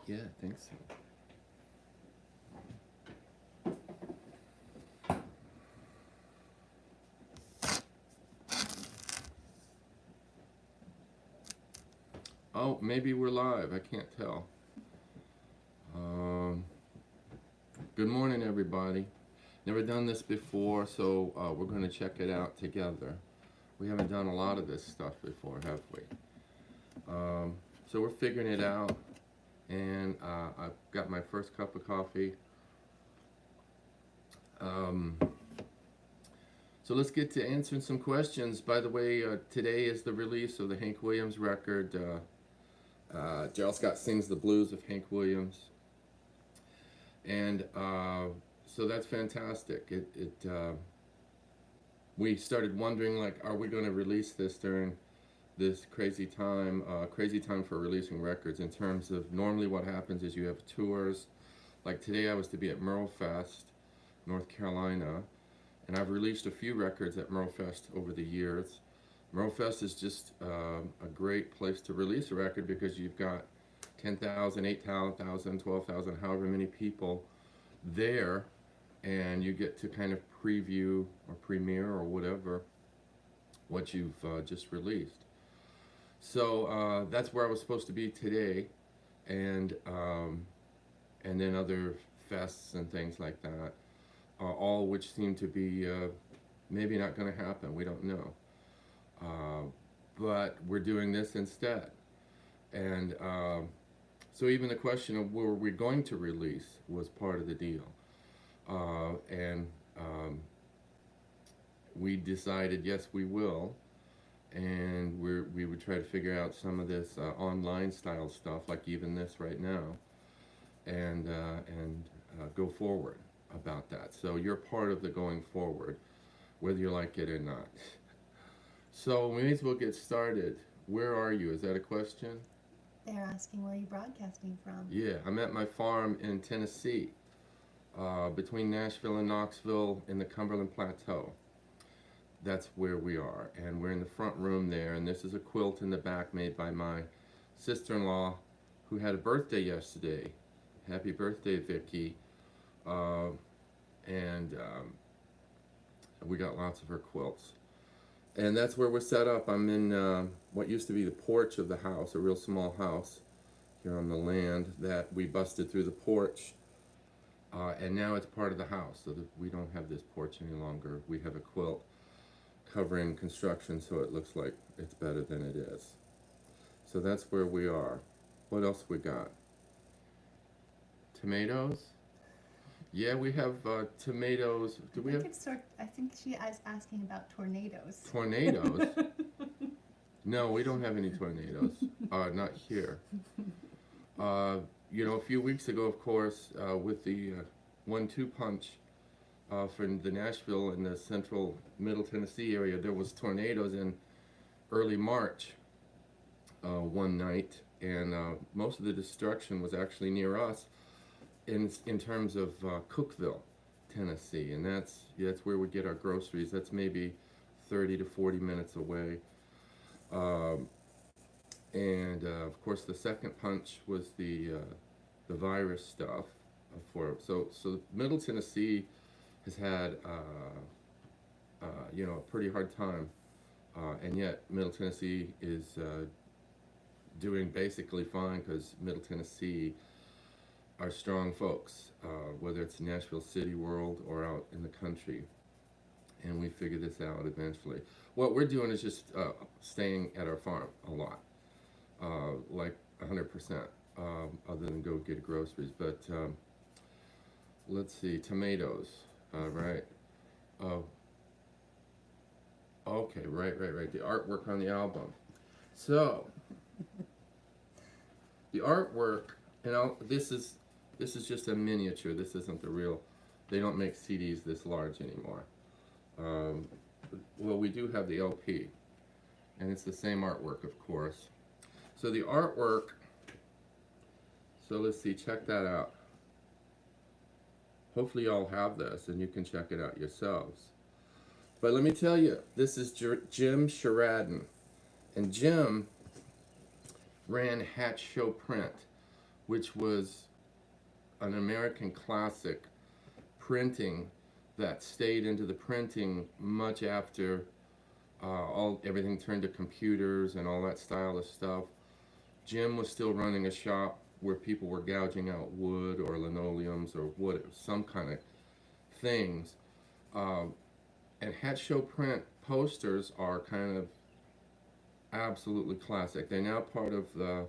Yeah, I think so. Oh, maybe we're live. I can't tell. Um, Good morning, everybody. Never done this before, so we're going to check it out together. We haven't done a lot of this stuff before, have we? So we're figuring it out, and I've got my first cup of coffee. So let's get to answering some questions. By the way, today is the release of the Hank Williams record. Darrell Scott sings the blues of Hank Williams, and so that's fantastic. We started wondering, like, are we going to release this during this crazy time for releasing records? In terms of, normally what happens is you have tours. Like today I was to be at Merle Fest, North Carolina, and I've released a few records at Merle Fest over the years. Merle Fest is just a great place to release a record because you've got 10,000, 8,000, 12,000, however many people there, and you get to kind of preview or premiere or whatever what you've just released. So that's where I was supposed to be today, and then other fests and things like that, all which seem to be maybe not going to happen. We don't know. But we're doing this instead. And so even the question of where we're going to release was part of the deal. And we decided, yes, we will. And we would try to figure out some of this online style stuff, like even this right now, and go forward about that. So you're part of the going forward, whether you like it or not. So we may as well get started. Where are you? Is that a question? They're asking where you're broadcasting from. Yeah, I'm at my farm in Tennessee, between Nashville and Knoxville in the Cumberland Plateau. That's where we are, and we're in the front room there, and this is a quilt in the back made by my sister-in-law, who had a birthday yesterday. Happy birthday, Vicky. And we got lots of her quilts. And that's where we're set up. I'm in what used to be the porch of the house, a real small house here on the land that we busted through the porch. And now it's part of the house, so that we don't have this porch any longer. We have a quilt covering construction, so it looks like it's better than it is. So that's where we are. What else we got? Tomatoes? Yeah, we have tomatoes. Do we have I think she is asking about tornadoes. tornadoes? No, we don't have any tornadoes. Not here. You know, a few weeks ago, of course, with the 1-2 punch from the Nashville and the central middle Tennessee area, there was tornadoes in early March one night, and most of the destruction was actually near us in terms of Cookeville, Tennessee, and that's where we get our groceries. That's maybe 30 to 40 minutes away. And of course, the second punch was the virus stuff. So Middle Tennessee has had you know, a pretty hard time, and yet Middle Tennessee is doing basically fine, because Middle Tennessee are strong folks, whether it's Nashville City World or out in the country, and we figure this out eventually. What we're doing is just staying at our farm a lot, like 100%, other than go get groceries. But let's see, tomatoes, right? Okay, right. The artwork on the album. So the artwork, this is just a miniature. This isn't the real. They don't make CDs this large anymore. Well, we do have the LP, and it's the same artwork, of course. So the artwork, so let's see, check that out. Hopefully you all have this, and you can check it out yourselves. But let me tell you, this is Jim Sheridan, and Jim ran Hatch Show Print, which was an American classic printing that stayed into the printing much after everything turned to computers and all that style of stuff. Jim was still running a shop where people were gouging out wood or linoleums or wood, some kind of things. Um, and hat show print posters are kind of absolutely classic. They're now part of the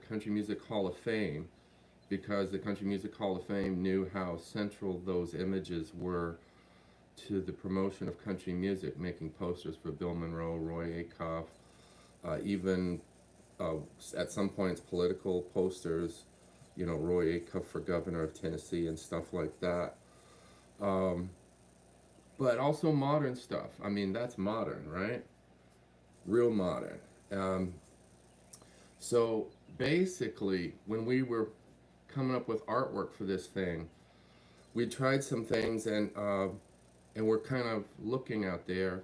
Country Music Hall of Fame because the Country Music Hall of Fame knew how central those images were to the promotion of country music, making posters for Bill Monroe, Roy Acuff, even at some points political posters, you know, Roy Acuff for governor of Tennessee and stuff like that. Um, but also modern stuff. I mean, that's modern, right? Real modern. Um, so basically, when we were coming up with artwork for this thing, we tried some things and we're kind of looking out there.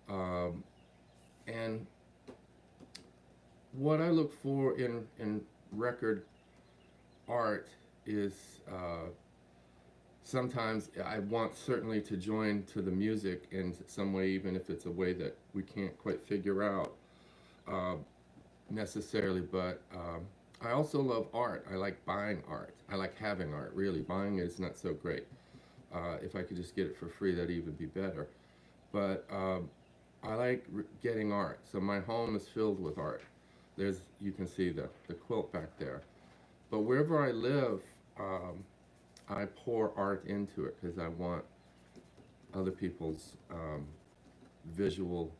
Um, and what I look for in record art is sometimes I want certainly to join to the music in some way, even if it's a way that we can't quite figure out uh, necessarily. But I also love art. I like buying art. I like having art, really. Buying is not so great. If I could just get it for free, that'd even be better. But I like getting art. So my home is filled with art. You can see the quilt back there. But wherever I live, I pour art into it because I want other people's visual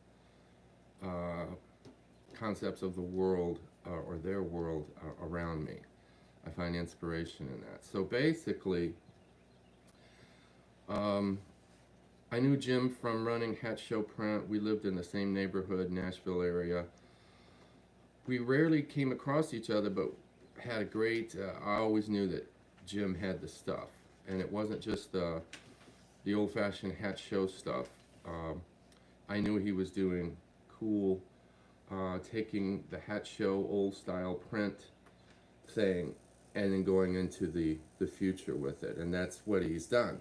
concepts of the world or their world around me. I find inspiration in that. So basically, I knew Jim from running Hat Show Print. We lived in the same neighborhood, Nashville area. We rarely came across each other, but had a great, I always knew that Jim had the stuff. And it wasn't just the old-fashioned hat show stuff. I knew he was doing cool, taking the hat show old-style print thing and then going into the future with it. And that's what he's done.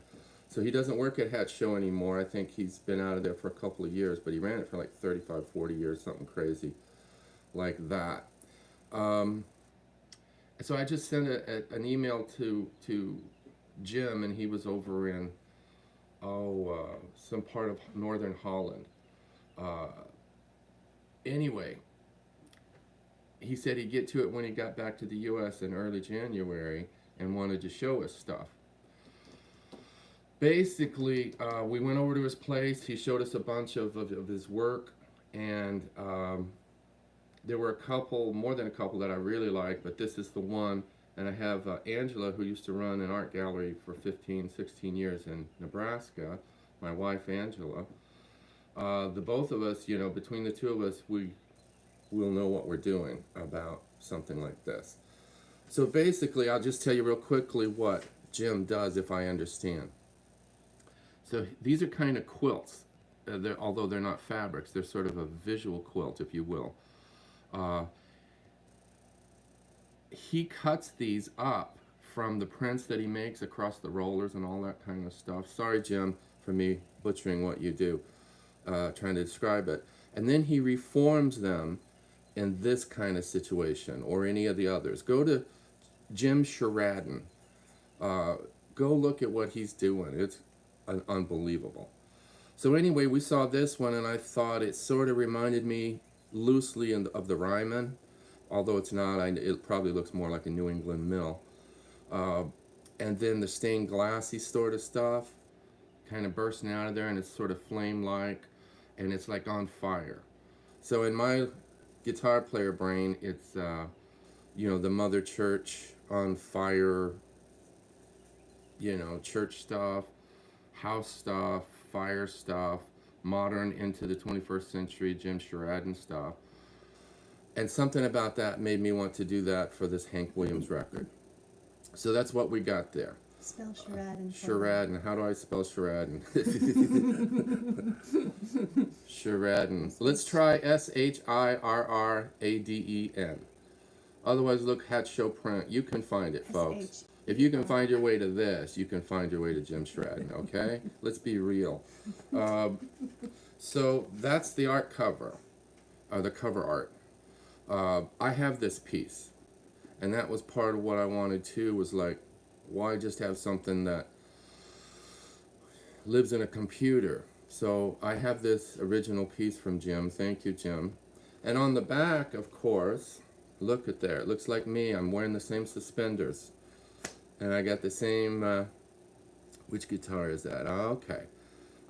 So he doesn't work at Hat Show anymore. I think he's been out of there for a couple of years, but he ran it for like 35, 40 years, something crazy like that. So I just sent an email to Jim, and he was over in some part of northern Holland. Anyway, he said he'd get to it when he got back to the U.S. in early January and wanted to show us stuff. Basically, we went over to his place. He showed us a bunch of his work, and there were a couple, more than a couple, that I really liked, but this is the one. And I have Angela, who used to run an art gallery for 15, 16 years in Nebraska, my wife Angela. The both of us, you know, between the two of us, we'll know what we're doing about something like this. So basically, I'll just tell you real quickly what Jim does, if I understand. So these are kind of quilts, although they're not fabrics. They're sort of a visual quilt, if you will. He cuts these up from the prints that he makes across the rollers and all that kind of stuff. Sorry, Jim, for me butchering what you do, trying to describe it. And then he reforms them in this kind of situation or any of the others. Go to Jim Sheridan. Go look at what he's doing. It's unbelievable. So anyway, we saw this one, and I thought it sort of reminded me loosely of the Ryman, although it's not. It probably looks more like a New England mill. And then the stained glassy sort of stuff kind of bursting out of there, and it's sort of flame-like, and it's like on fire. So in my guitar player brain, it's you know, the Mother Church on fire, you know, church stuff, house stuff, fire stuff, modern into the 21st century Jim Sheridan stuff. And something about that made me want to do that for this Hank Williams record. So that's what we got there. Spell Sheridan. Sheridan. How do I spell Sheridan? Sheridan. Let's try Shirraden. Otherwise, look, Hat Show Print. You can find it, folks. If you can SHEO. find your way to this, you can find your way to Jim Shradden, okay? Let's be real. So that's the art cover, the cover art. I have this piece, and that was part of what I wanted too, was like, why just have something that lives in a computer? So I have this original piece from Jim. Thank you, Jim. And on the back, of course, look at there. It looks like me. I'm wearing the same suspenders. And I got the same, which guitar is that? Oh, okay.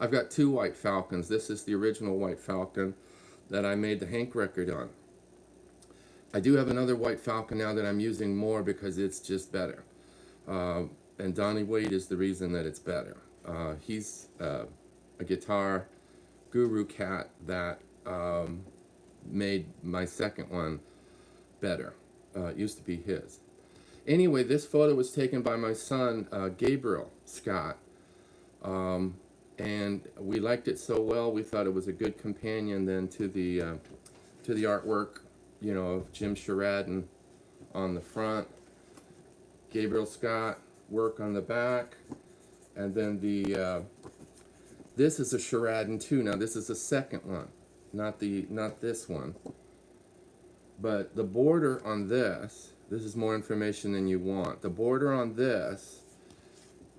I've got two White Falcons. This is the original White Falcon that I made the Hank record on. I do have another White Falcon now that I'm using more because it's just better. And Donnie Wade is the reason that it's better. He's a guitar guru cat that made my second one better. It used to be his. Anyway, this photo was taken by my son, Gabriel Scott. And we liked it so well, we thought it was a good companion then to the artwork, you know, of Jim Shradden on the front, Gabriel Scott work on the back, and then the this is a Shradden too. Now this is the second one, not this one. But the border on this is more information than you want. The border on this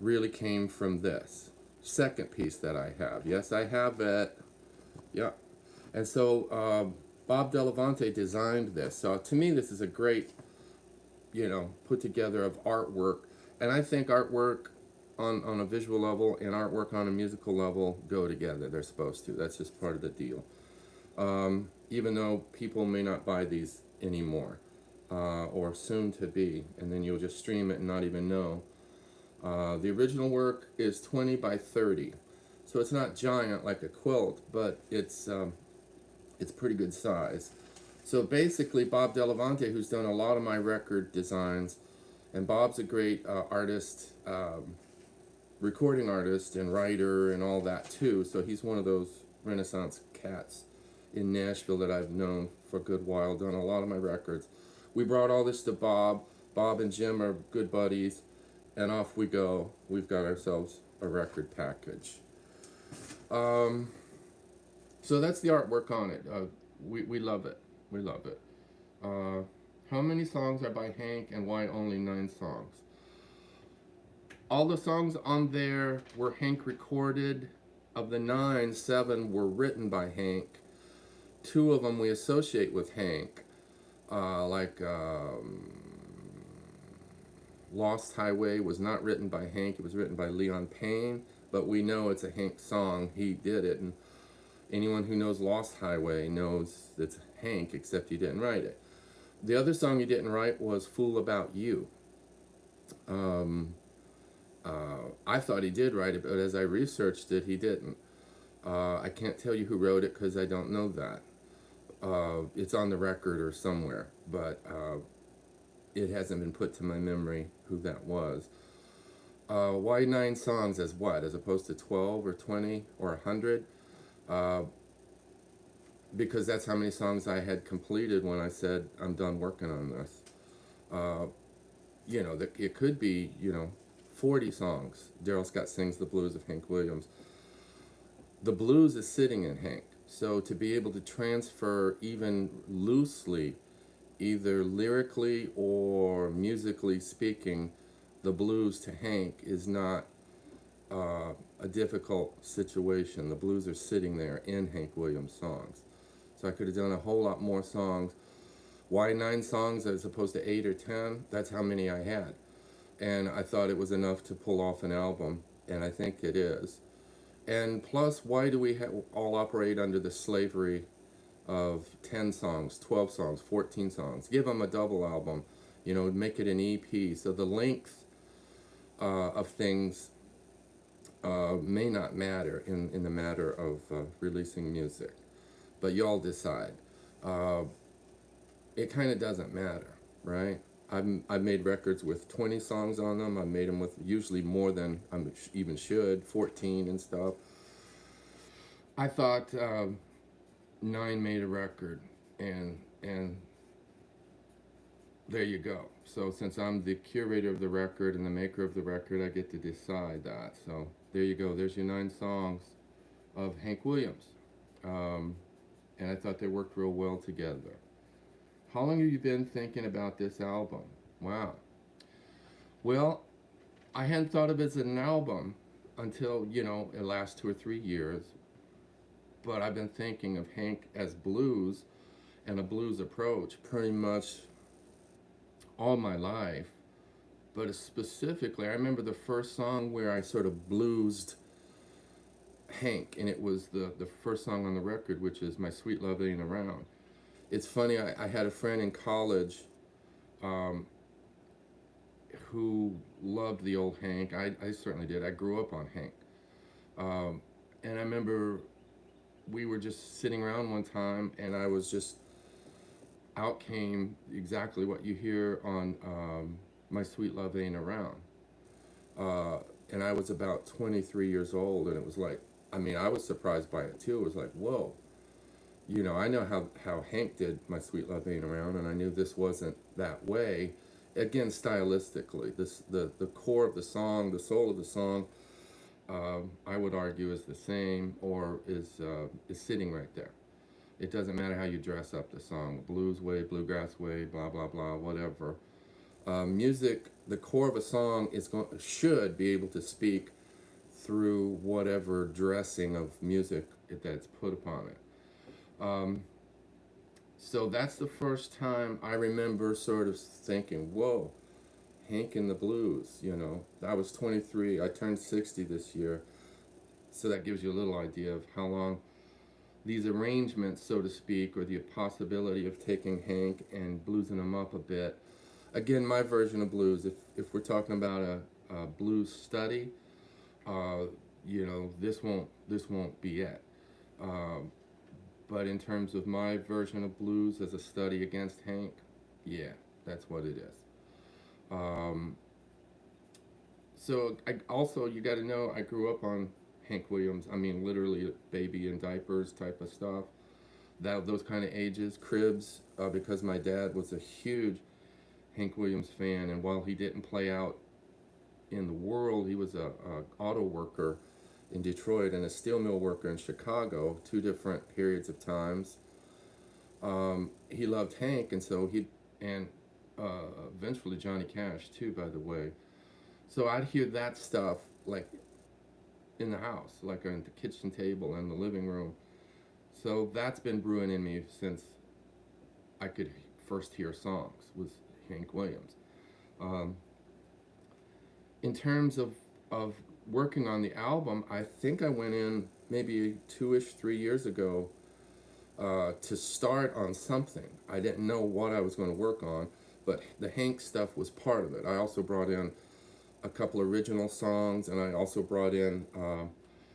really came from this second piece that I have. Yes, I have it. Yeah. And so Bob Delavante designed this. So to me, this is a great, you know, put together of artwork. And I think artwork on a visual level and artwork on a musical level go together. They're supposed to. That's just part of the deal. Even though people may not buy these anymore, or soon to be, and then you'll just stream it and not even know. The original work is 20 by 30, so it's not giant like a quilt, but it's pretty good size. So basically, Bob Delavante, who's done a lot of my record designs, and Bob's a great artist, recording artist and writer and all that too, so he's one of those Renaissance cats in Nashville that I've known for a good while, done a lot of my records. We brought all this to Bob. Bob and Jim are good buddies, and off we go. We've got ourselves a record package. So that's the artwork on it. We love it. We love it. How many songs are by Hank, and why only 9 songs? All the songs on there were Hank recorded. Of the 9, 7 were written by Hank. 2 of them we associate with Hank, like Lost Highway was not written by Hank, it was written by Leon Payne, but we know it's a Hank song, he did it, and anyone who knows Lost Highway knows it's Hank, except he didn't write it. The other song he didn't write was Fool About You. I thought he did write it, but as I researched it, he didn't. I can't tell you who wrote it because I don't know that. It's on the record or somewhere, but it hasn't been put to my memory who that was. Why 9 songs as what, as opposed to 12 or 20 or 100? Because that's how many songs I had completed when I said I'm done working on this. You know, it could be, 40 songs. Darrell Scott sings the blues of Hank Williams. The blues is sitting in Hank. So to be able to transfer even loosely, either lyrically or musically speaking, the blues to Hank is not a difficult situation. The blues are sitting there in Hank Williams songs. So I could have done a whole lot more songs. Why 9 songs as opposed to 8 or 10? That's how many I had. And I thought it was enough to pull off an album, and I think it is. And plus, why do we all operate under the slavery of 10 songs, 12 songs, 14 songs? Give them a double album, make it an EP. So the length of things may not matter in the matter of releasing music. But y'all decide. It kind of doesn't matter, right? I've made records with 20 songs on them. I've made them with usually more than I even should, 14 and stuff. I thought 9 made a record, and there you go. So since I'm the curator of the record and the maker of the record, I get to decide that. So there you go. There's your 9 songs of Hank Williams. Um, and I thought they worked real well together. How long have you been thinking about this album? Wow. Well, I hadn't thought of it as an album until, the last 2 or 3 years. But I've been thinking of Hank as blues and a blues approach pretty much all my life. But specifically, I remember the first song where I sort of bluesed Hank, and it was the first song on the record, which is My Sweet Love Ain't Around. It's funny, I had a friend in college um, who loved the old Hank. I certainly did. I grew up on Hank. And I remember we were just sitting around one time, and I was just, out came exactly what you hear on My Sweet Love Ain't Around. And I was about 23 years old, and it was like, I was surprised by it too. It was like, whoa. I know how Hank did My Sweet Love Ain't Around, and I knew this wasn't that way. Again, stylistically, the core of the song, the soul of the song, I would argue is the same, or is sitting right there. It doesn't matter how you dress up the song, blues way, bluegrass way, blah blah blah, whatever. Music, the core of a song should be able to speak through whatever dressing of music that's put upon it. Um, so that's the first time I remember sort of thinking, whoa, Hank and the blues, I was 23, I turned 60 this year. So that gives you a little idea of how long these arrangements, so to speak, or the possibility of taking Hank and bluesing him up a bit. Again, my version of blues, if we're talking about a blues study, this won't be it. Um, but in terms of my version of blues as a study against Hank, yeah, that's what it is. Um, so you got to know, I grew up on Hank Williams. Literally baby in diapers type of stuff. Those kind of ages, cribs, because my dad was a huge Hank Williams fan, and while he didn't play out in the world, he was a auto worker in Detroit and a steel mill worker in Chicago, 2 different periods of times. He loved Hank, and so and eventually Johnny Cash too, by the way. So I'd hear that stuff like in the house, like on the kitchen table and the living room. So that's been brewing in me since I could first hear songs with Hank Williams. Um, in terms of working on the album, I think I went in maybe 2-ish, 3 years ago to start on something. I didn't know what I was going to work on, but the Hank stuff was part of it. I also brought in a couple original songs, and I also brought in, I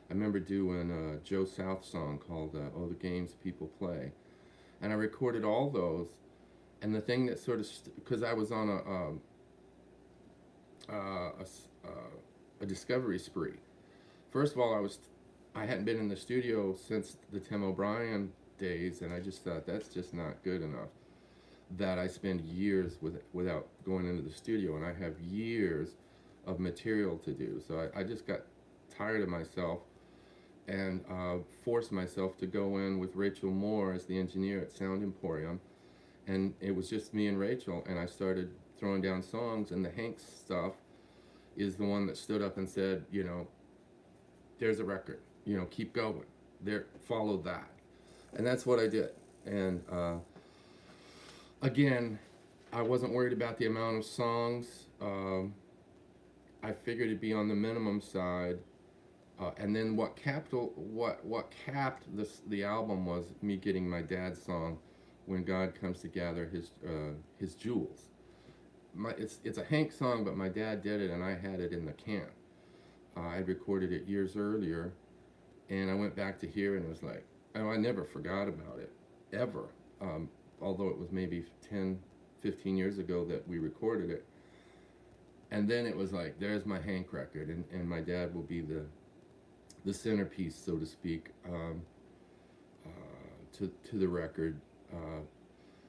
remember doing a Joe South song called Oh, the Games People Play. And I recorded all those. And the thing that sort of, because I was on a discovery spree. First of all, I hadn't been in the studio since the Tim O'Brien days, and I just thought that's just not good enough. That I spend years without going into the studio, and I have years of material to do. So I just got tired of myself and forced myself to go in with Rachel Moore as the engineer at Sound Emporium. And it was just me and Rachel, and I started throwing down songs, and the Hank stuff is the one that stood up and said, there's a record, keep going. Follow that. And that's what I did. And again, I wasn't worried about the amount of songs. I figured it'd be on the minimum side. And then what capped the album was me getting my dad's song, When God Comes to Gather His Jewels. It's a Hank song, but my dad did it, and I had it in the can. I'd recorded it years earlier, and I went back to hear it, and it was like, I never forgot about it, ever. Although it was maybe 10, 15 years ago that we recorded it. And then it was like, there's my Hank record, and my dad will be the centerpiece, so to speak, to the record.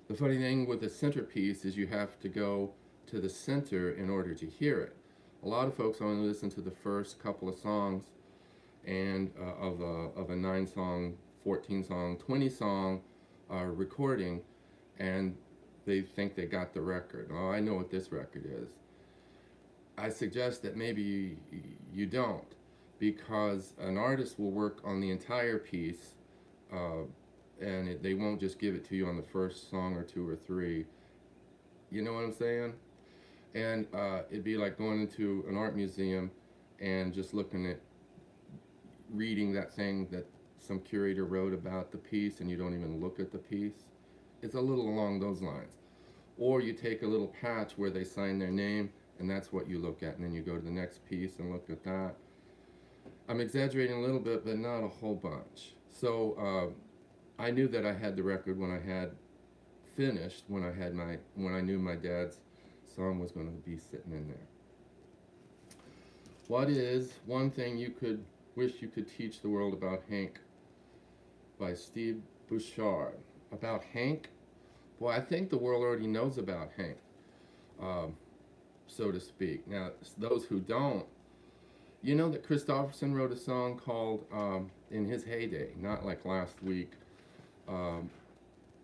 The funny thing with a centerpiece is you have to go to the center in order to hear it. A lot of folks only listen to the first couple of songs and of a 9-song, 14-song, 20-song recording, and they think they got the record. Oh, I know what this record is. I suggest that maybe you don't, because an artist will work on the entire piece, and they won't just give it to you on the first song or two or three. You know what I'm saying? And it'd be like going into an art museum and just looking at reading that thing that some curator wrote about the piece, and you don't even look at the piece. It's a little along those lines. Or you take a little patch where they sign their name, and that's what you look at, and then you go to the next piece and look at that. I'm exaggerating a little bit, but not a whole bunch. So I knew that I had the record when I had finished, when I knew my dad's song was going to be sitting in there. What is one thing you could wish you could teach the world about Hank? By Steve Bouchard. About Hank? Well, I think the world already knows about Hank, so to speak. Now, those who don't, you know that Christopherson wrote a song called In His Heyday, not like last week,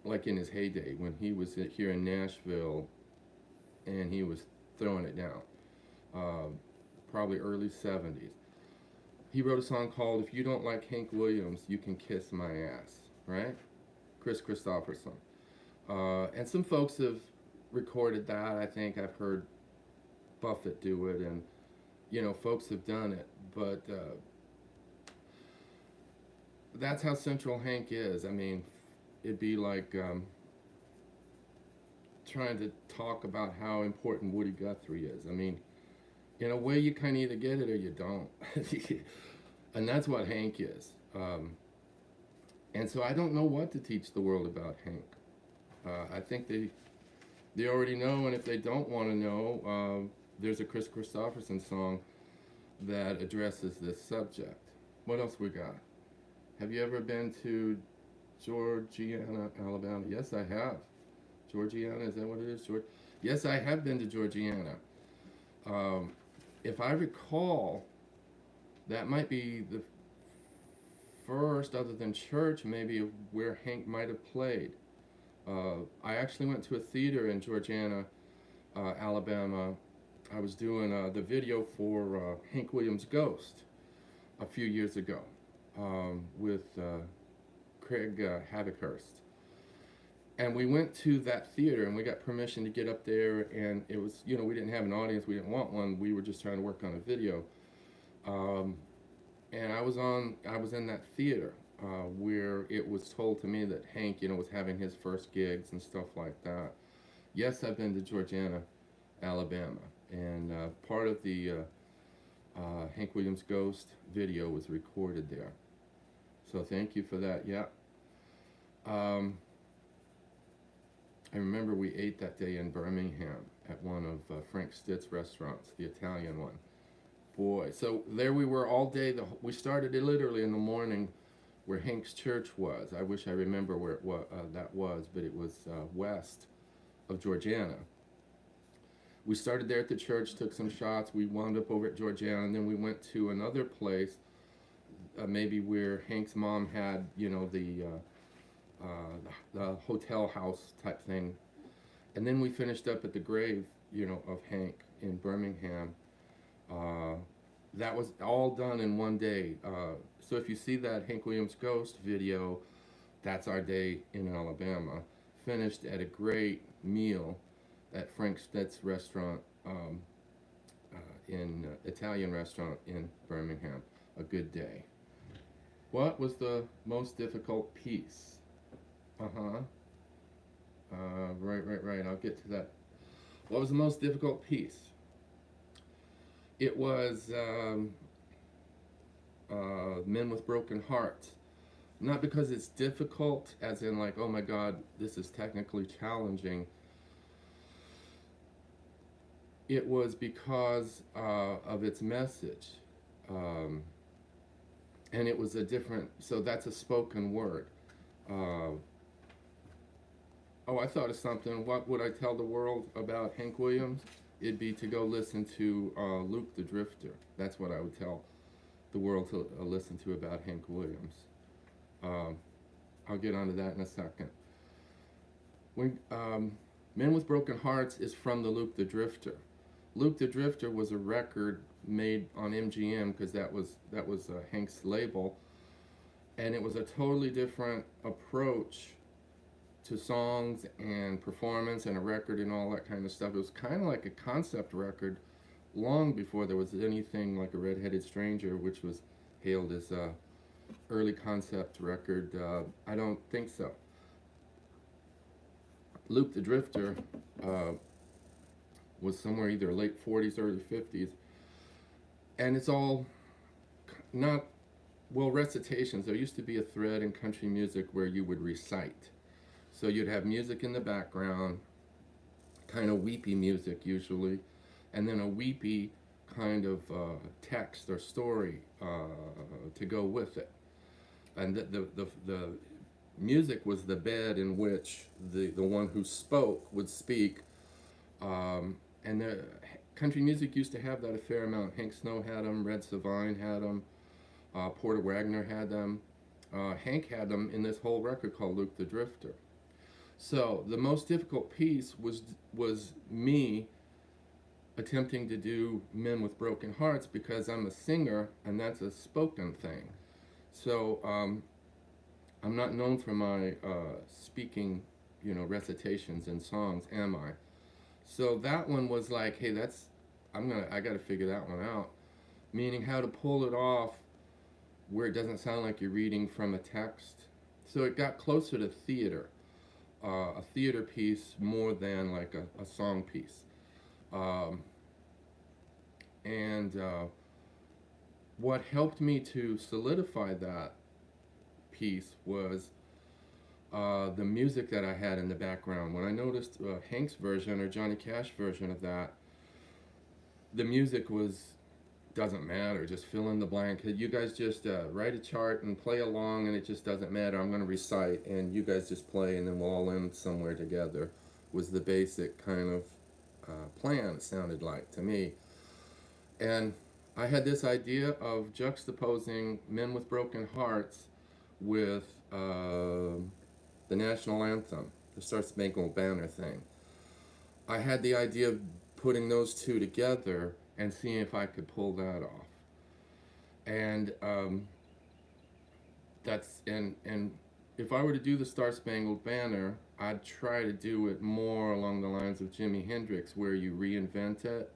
like in his heyday when he was here in Nashville and he was throwing it down, probably early 70s. He wrote a song called If You Don't Like Hank Williams, You Can Kiss My Ass, right? Chris Christopherson. And some folks have recorded that. I think I've heard Buffett do it, and you know, folks have done it, but that's how central Hank is. I mean, it'd be like trying to talk about how important Woody Guthrie is. I mean, in a way, you kind of either get it or you don't. And that's what Hank is. And so I don't know what to teach the world about Hank. I think they already know, and if they don't want to know, there's a Chris Christopherson song that addresses this subject. What else we got? Have you ever been to Georgiana, Alabama? Yes, I have. Georgiana, is that what it is? Yes, I have been to Georgiana. If I recall, that might be the first, other than church, maybe where Hank might have played. I actually went to a theater in Georgiana, Alabama. I was doing the video for Hank Williams' Ghost a few years ago with Craig Havikhurst. And we went to that theater, and we got permission to get up there, and it was, you know, we didn't have an audience, we didn't want one, we were just trying to work on a video. And I was in that theater where it was told to me that Hank, you know, was having his first gigs and stuff like that. Yes, I've been to Georgiana, Alabama, and part of the Hank Williams Ghost video was recorded there. So thank you for that. Yeah. I remember we ate that day in Birmingham at one of Frank Stitt's restaurants, the Italian one. Boy, so there we were all day. We started it literally in the morning where Hank's church was. I wish I remember where that was, but it was west of Georgiana. We started there at the church, took some shots. We wound up over at Georgiana, and then we went to another place, maybe where Hank's mom had, you know, the hotel house type thing. And then we finished up at the grave, you know, of Hank in Birmingham. That was all done in one day. So if you see that Hank Williams Ghost video, that's our day in Alabama. Finished at a great meal at Frank Stitt's restaurant, Italian restaurant in Birmingham. A good day. What was the most difficult piece? Right. I'll get to that. What was the most difficult piece? It was Men with Broken Hearts. Not because it's difficult, as in like, oh my God, this is technically challenging. It was because of its message. And it was a different, so that's a spoken word. Oh, I thought of something. What would I tell the world about Hank Williams? It'd be to go listen to Luke the Drifter. That's what I would tell the world to listen to about Hank Williams. Um, I'll get onto that in a second. When Men with Broken Hearts is from the Luke the Drifter. Luke the Drifter was a record made on MGM because that was Hank's label, and it was a totally different approach to songs and performance and a record and all that kind of stuff. It was kind of like a concept record long before there was anything like a Redheaded Stranger, which was hailed as a early concept record. I don't think so. Luke the Drifter was somewhere either late 40s, early 50s, and it's all not, well, recitations. There used to be a thread in country music where you would recite. So you'd have music in the background, kind of weepy music usually, and then a weepy kind of text or story to go with it. And the music was the bed in which the one who spoke would speak. And the country music used to have that a fair amount. Hank Snow had them, Red Savine had them, Porter Wagner had them. Hank had them in this whole record called Luke the Drifter. So the most difficult piece was me attempting to do Men with Broken Hearts because I'm a singer and that's a spoken thing. So I'm not known for my speaking, recitations and songs, am I? So that one was like, hey, I got to figure that one out. Meaning how to pull it off where it doesn't sound like you're reading from a text. So it got closer to theater. A theater piece more than like a song piece. And what helped me to solidify that piece was the music that I had in the background. When I noticed Hank's version or Johnny Cash version of that, the music doesn't matter, just fill in the blank. You guys just write a chart and play along, and it just doesn't matter. I'm going to recite, and you guys just play, and then we'll all end somewhere together, was the basic kind of plan, it sounded like to me. And I had this idea of juxtaposing Men with Broken Hearts with the national anthem, the Star Spangled Banner thing. I had the idea of putting those two together and seeing if I could pull that off. And and if I were to do the Star Spangled Banner, I'd try to do it more along the lines of Jimi Hendrix, where you reinvent it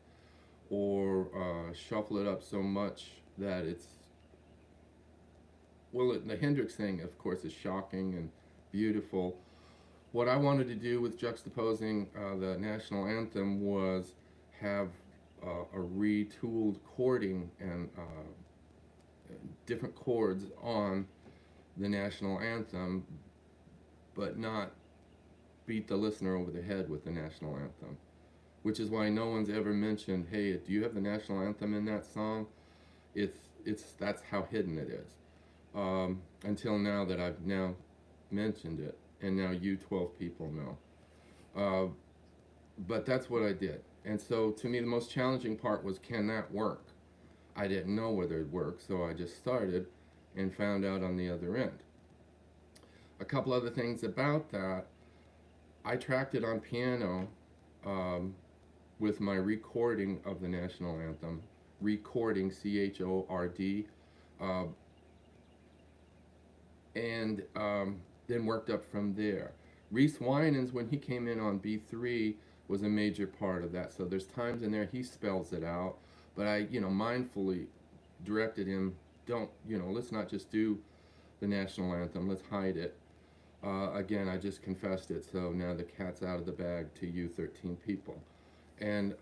or shuffle it up so much that it's, well, the Hendrix thing, of course, is shocking and beautiful. What I wanted to do with juxtaposing the national anthem was have a retooled chording and different chords on the national anthem, but not beat the listener over the head with the national anthem. Which is why no one's ever mentioned, hey, do you have the national anthem in that song? That's how hidden it is. Until now that I've now mentioned it, and now you 12 people know. But that's what I did. And so to me the most challenging part was, can that work? I didn't know whether it'd work, so I just started and found out on the other end. A couple other things about that, I tracked it on piano with my recording of the national anthem, recording, C-H-O-R-D, and then worked up from there. Reese Winans, when he came in on B3, was a major part of that. So there's times in there he spells it out, but I, mindfully directed him, let's not just do the national anthem, let's hide it. Again, I just confessed it, so now the cat's out of the bag to you 13 people. And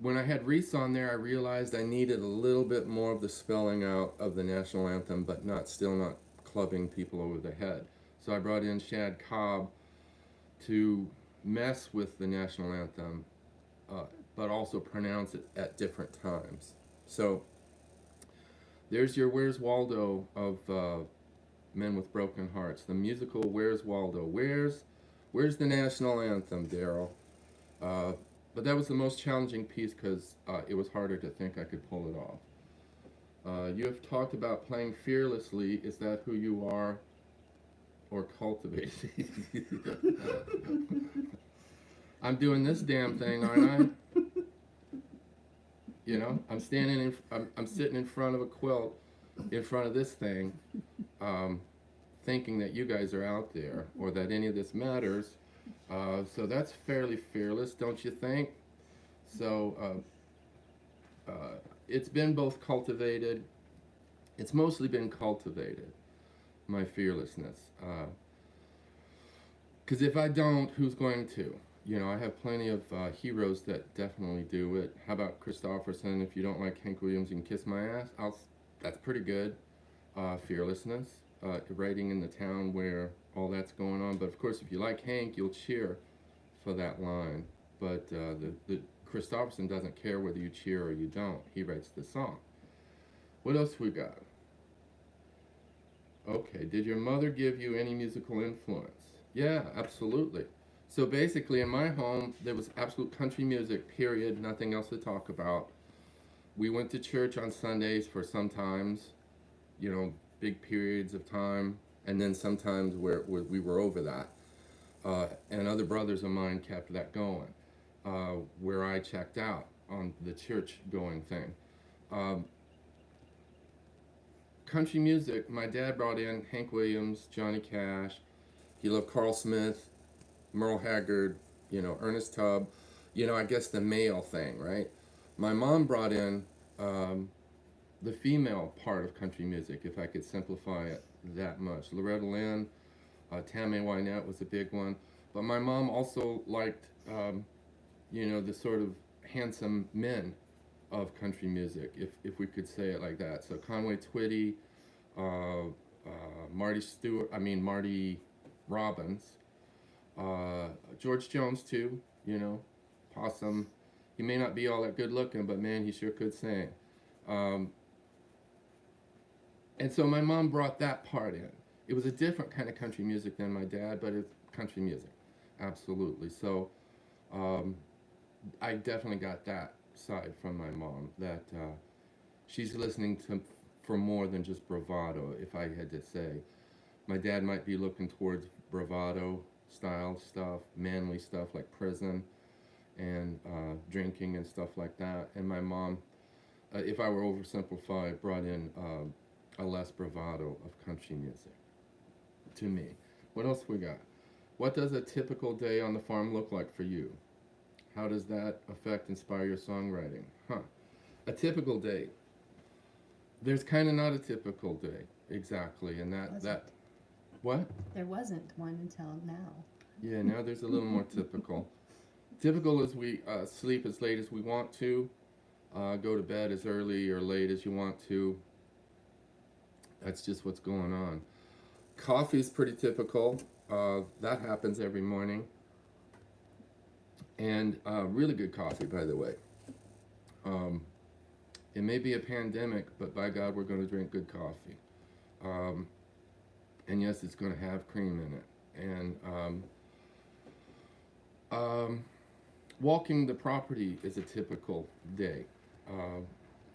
when I had Reese on there, I realized I needed a little bit more of the spelling out of the national anthem, but still not clubbing people over the head. So I brought in Shad Cobb to mess with the national anthem, but also pronounce it at different times. So there's your Where's Waldo of Men with Broken Hearts. The musical Where's Waldo? Where's the national anthem, Darrell? But that was the most challenging piece because it was harder to think I could pull it off. You have talked about playing fearlessly. Is that who you are or cultivate? I'm doing this damn thing, aren't I? You know, I'm sitting in front of a quilt, in front of this thing, thinking that you guys are out there or that any of this matters. So that's fairly fearless, don't you think? So it's been both cultivated. It's mostly been cultivated, my fearlessness. Because if I don't, who's going to? You know, I have plenty of heroes that definitely do it. How about Christopherson? If you don't like Hank Williams, you can kiss my ass. That's pretty good. Fearlessness. Writing in the town where all that's going on. But of course, if you like Hank, you'll cheer for that line. But the Christopherson doesn't care whether you cheer or you don't. He writes the song. What else we got? Okay, did your mother give you any musical influence? Yeah, absolutely. So basically, in my home, there was absolute country music, period, nothing else to talk about. We went to church on Sundays for sometimes, you know, big periods of time, and then sometimes where we were over that. And other brothers of mine kept that going, where I checked out on the church-going thing. Country music, my dad brought in Hank Williams, Johnny Cash. He loved Carl Smith, Merle Haggard, you know, Ernest Tubb, you know, I guess the male thing, right? My mom brought in the female part of country music, if I could simplify it that much. Loretta Lynn, Tammy Wynette was a big one. But my mom also liked, you know, the sort of handsome men of country music, if we could say it like that. So Conway Twitty, Marty Robbins, George Jones too, you know, Possum. He may not be all that good looking, but man, he sure could sing. And so my mom brought that part in. It was a different kind of country music than my dad, but it's country music, absolutely. So I definitely got that side from my mom, that she's listening to for more than just bravado, if I had to say. My dad might be looking towards bravado style stuff, manly stuff like prison and drinking and stuff like that. And my mom, if I were oversimplified, brought in a less bravado of country music to me. What else we got? What does a typical day on the farm look like for you? How does that inspire your songwriting? A typical day. There's kind of not a typical day, exactly, and that what? There wasn't one until now. Yeah, now there's a little more typical. Typical is we sleep as late as we want to, go to bed as early or late as you want to. That's just what's going on. Coffee's pretty typical. That happens every morning. And really good coffee, by the way. It may be a pandemic, but by God, we're going to drink good coffee. And yes, it's going to have cream in it. And walking the property is a typical day,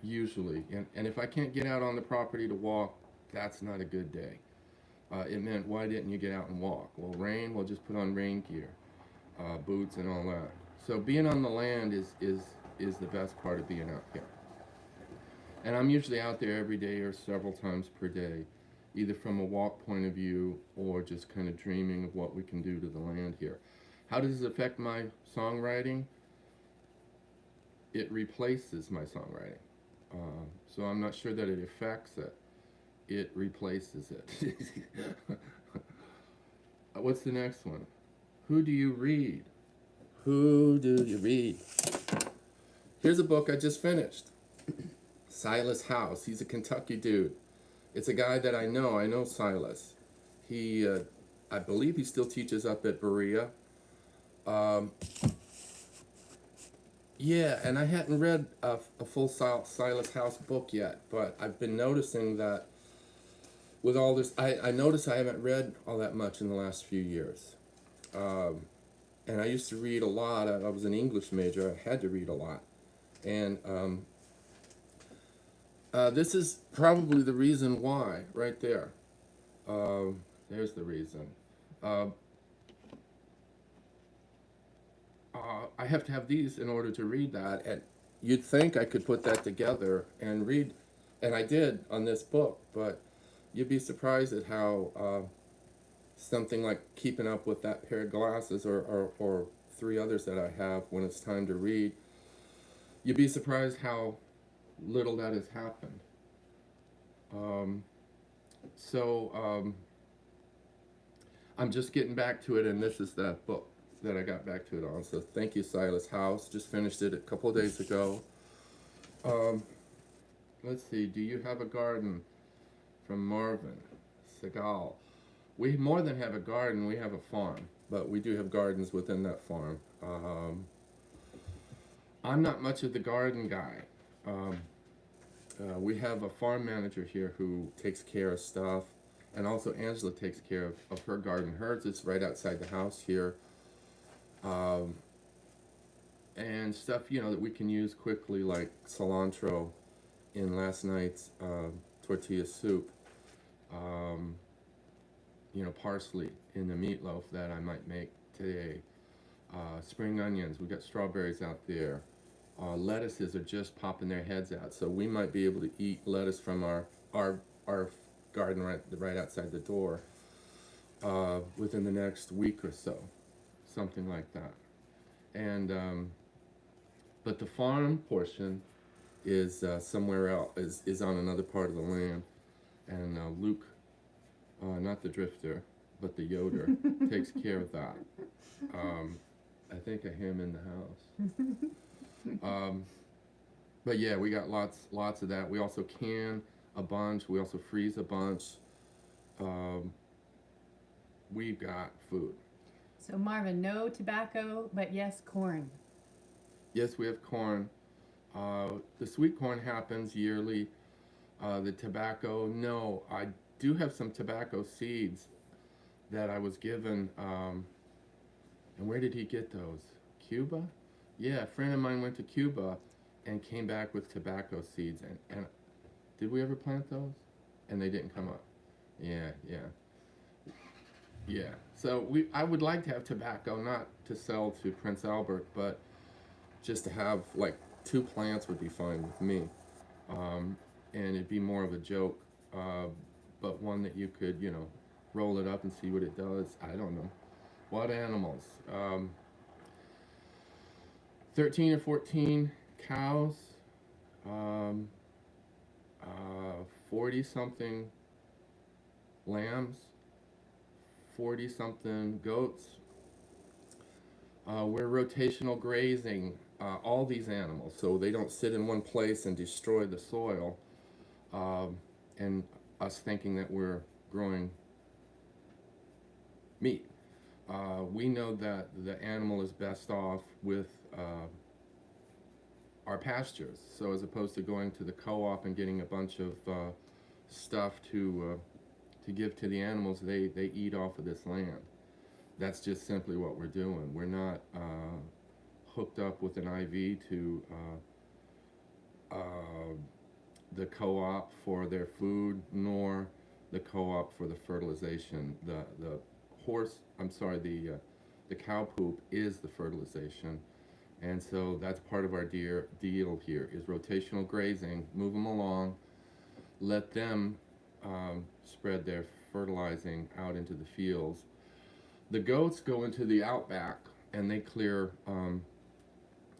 usually. And if I can't get out on the property to walk, that's not a good day. It meant, why didn't you get out and walk? Well, rain, we'll just put on rain gear, boots and all that. So being on the land is the best part of being out here. And I'm usually out there every day or several times per day, either from a walk point of view or just kind of dreaming of what we can do to the land here. How does it affect my songwriting? It replaces my songwriting. So I'm not sure that it affects it. It replaces it. What's the next one? Who do you read? Who do you read? Here's a book I just finished. Silas House. He's a Kentucky dude. It's a guy that I know. I know Silas. He, I believe he still teaches up at Berea. Yeah, and I hadn't read a full Silas House book yet, but I've been noticing that with all this, I notice I haven't read all that much in the last few years. And I used to read a lot. I was an English major. I had to read a lot. And this is probably the reason why, right there. There's the reason. Uh, I have to have these in order to read that. And you'd think I could put that together and read, and I did on this book, but you'd be surprised at how something like keeping up with that pair of glasses or three others that I have when it's time to read, you'd be surprised how little that has happened. Um, so I'm just getting back to it, and this is that book that I got back to it on. So thank you, Silas House. Just finished it a couple of days ago. Let's see. Do you have a garden? From Marvin Segal. We more than have a garden. We have a farm, but we do have gardens within that farm. I'm not much of the garden guy. We have a farm manager here who takes care of stuff, and also Angela takes care of her garden. Hers is right outside the house here. And stuff, that we can use quickly, like cilantro in last night's tortilla soup. Parsley in the meatloaf that I might make today. Spring onions, we got strawberries out there. Lettuces are just popping their heads out, so we might be able to eat lettuce from our garden right outside the door within the next week or so, something like that. And but the farm portion is somewhere else, is on another part of the land, and Luke, not the drifter, but the Yoder, takes care of that. I think of him in the house. But yeah, we got lots of that. We also can a bunch. We also freeze a bunch. We've got food. So Marvin, no tobacco, but yes, corn. Yes, we have corn. The sweet corn happens yearly. The tobacco, no. I do have some tobacco seeds that I was given. And where did he get those? Cuba? Yeah, a friend of mine went to Cuba and came back with tobacco seeds. And did we ever plant those? And they didn't come up. Yeah. So I would like to have tobacco, not to sell to Prince Albert, but just to have like 2 plants would be fine with me. And it'd be more of a joke, but one that you could, roll it up and see what it does. I don't know. What animals? 13 or 14 cows, 40 something lambs, 40 something goats. We're rotational grazing all these animals so they don't sit in one place and destroy the soil, and us thinking that we're growing meat. We know that the animal is best off with our pastures. So as opposed to going to the co-op and getting a bunch of stuff to give to the animals, they eat off of this land. That's just simply what we're doing. We're not hooked up with an IV to the co-op for their food, nor the co-op for the fertilization. The cow poop is the fertilization, and so that's part of our deal here is rotational grazing. Move them along, let them spread their fertilizing out into the fields. The goats go into the outback and they clear and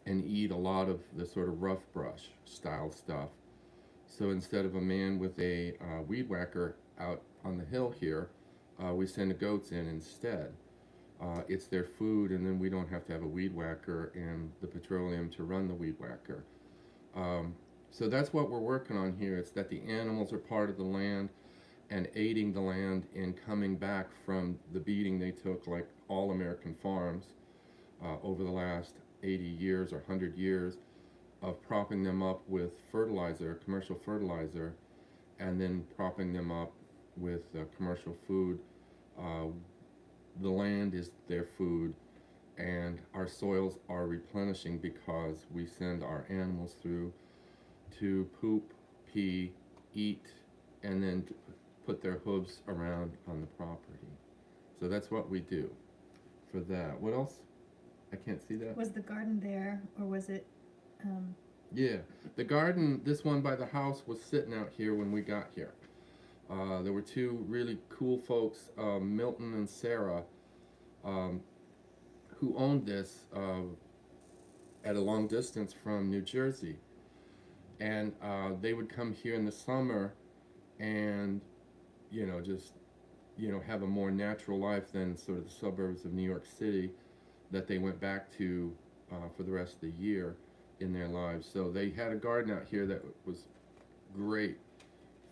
eat a lot of the sort of rough brush style stuff. So instead of a man with a weed whacker out on the hill here, we send the goats in instead. It's their food, and then we don't have to have a weed whacker and the petroleum to run the weed whacker. So that's what we're working on here. It's that the animals are part of the land and aiding the land in coming back from the beating they took, like all American farms, over the last 80 years or 100 years of propping them up with fertilizer, commercial fertilizer, and then propping them up with commercial food. Uh, the land is their food, and our soils are replenishing because we send our animals through to poop, pee, eat, and then put their hooves around on the property. So that's what we do for that. What else? I can't see that. Was the garden there, or was it? Yeah, the garden, this one by the house, was sitting out here when we got here. There were two really cool folks, Milton and Sarah, um, who owned this at a long distance from New Jersey. And they would come here in the summer and, just, have a more natural life than sort of the suburbs of New York City that they went back to for the rest of the year in their lives. So they had a garden out here that was great,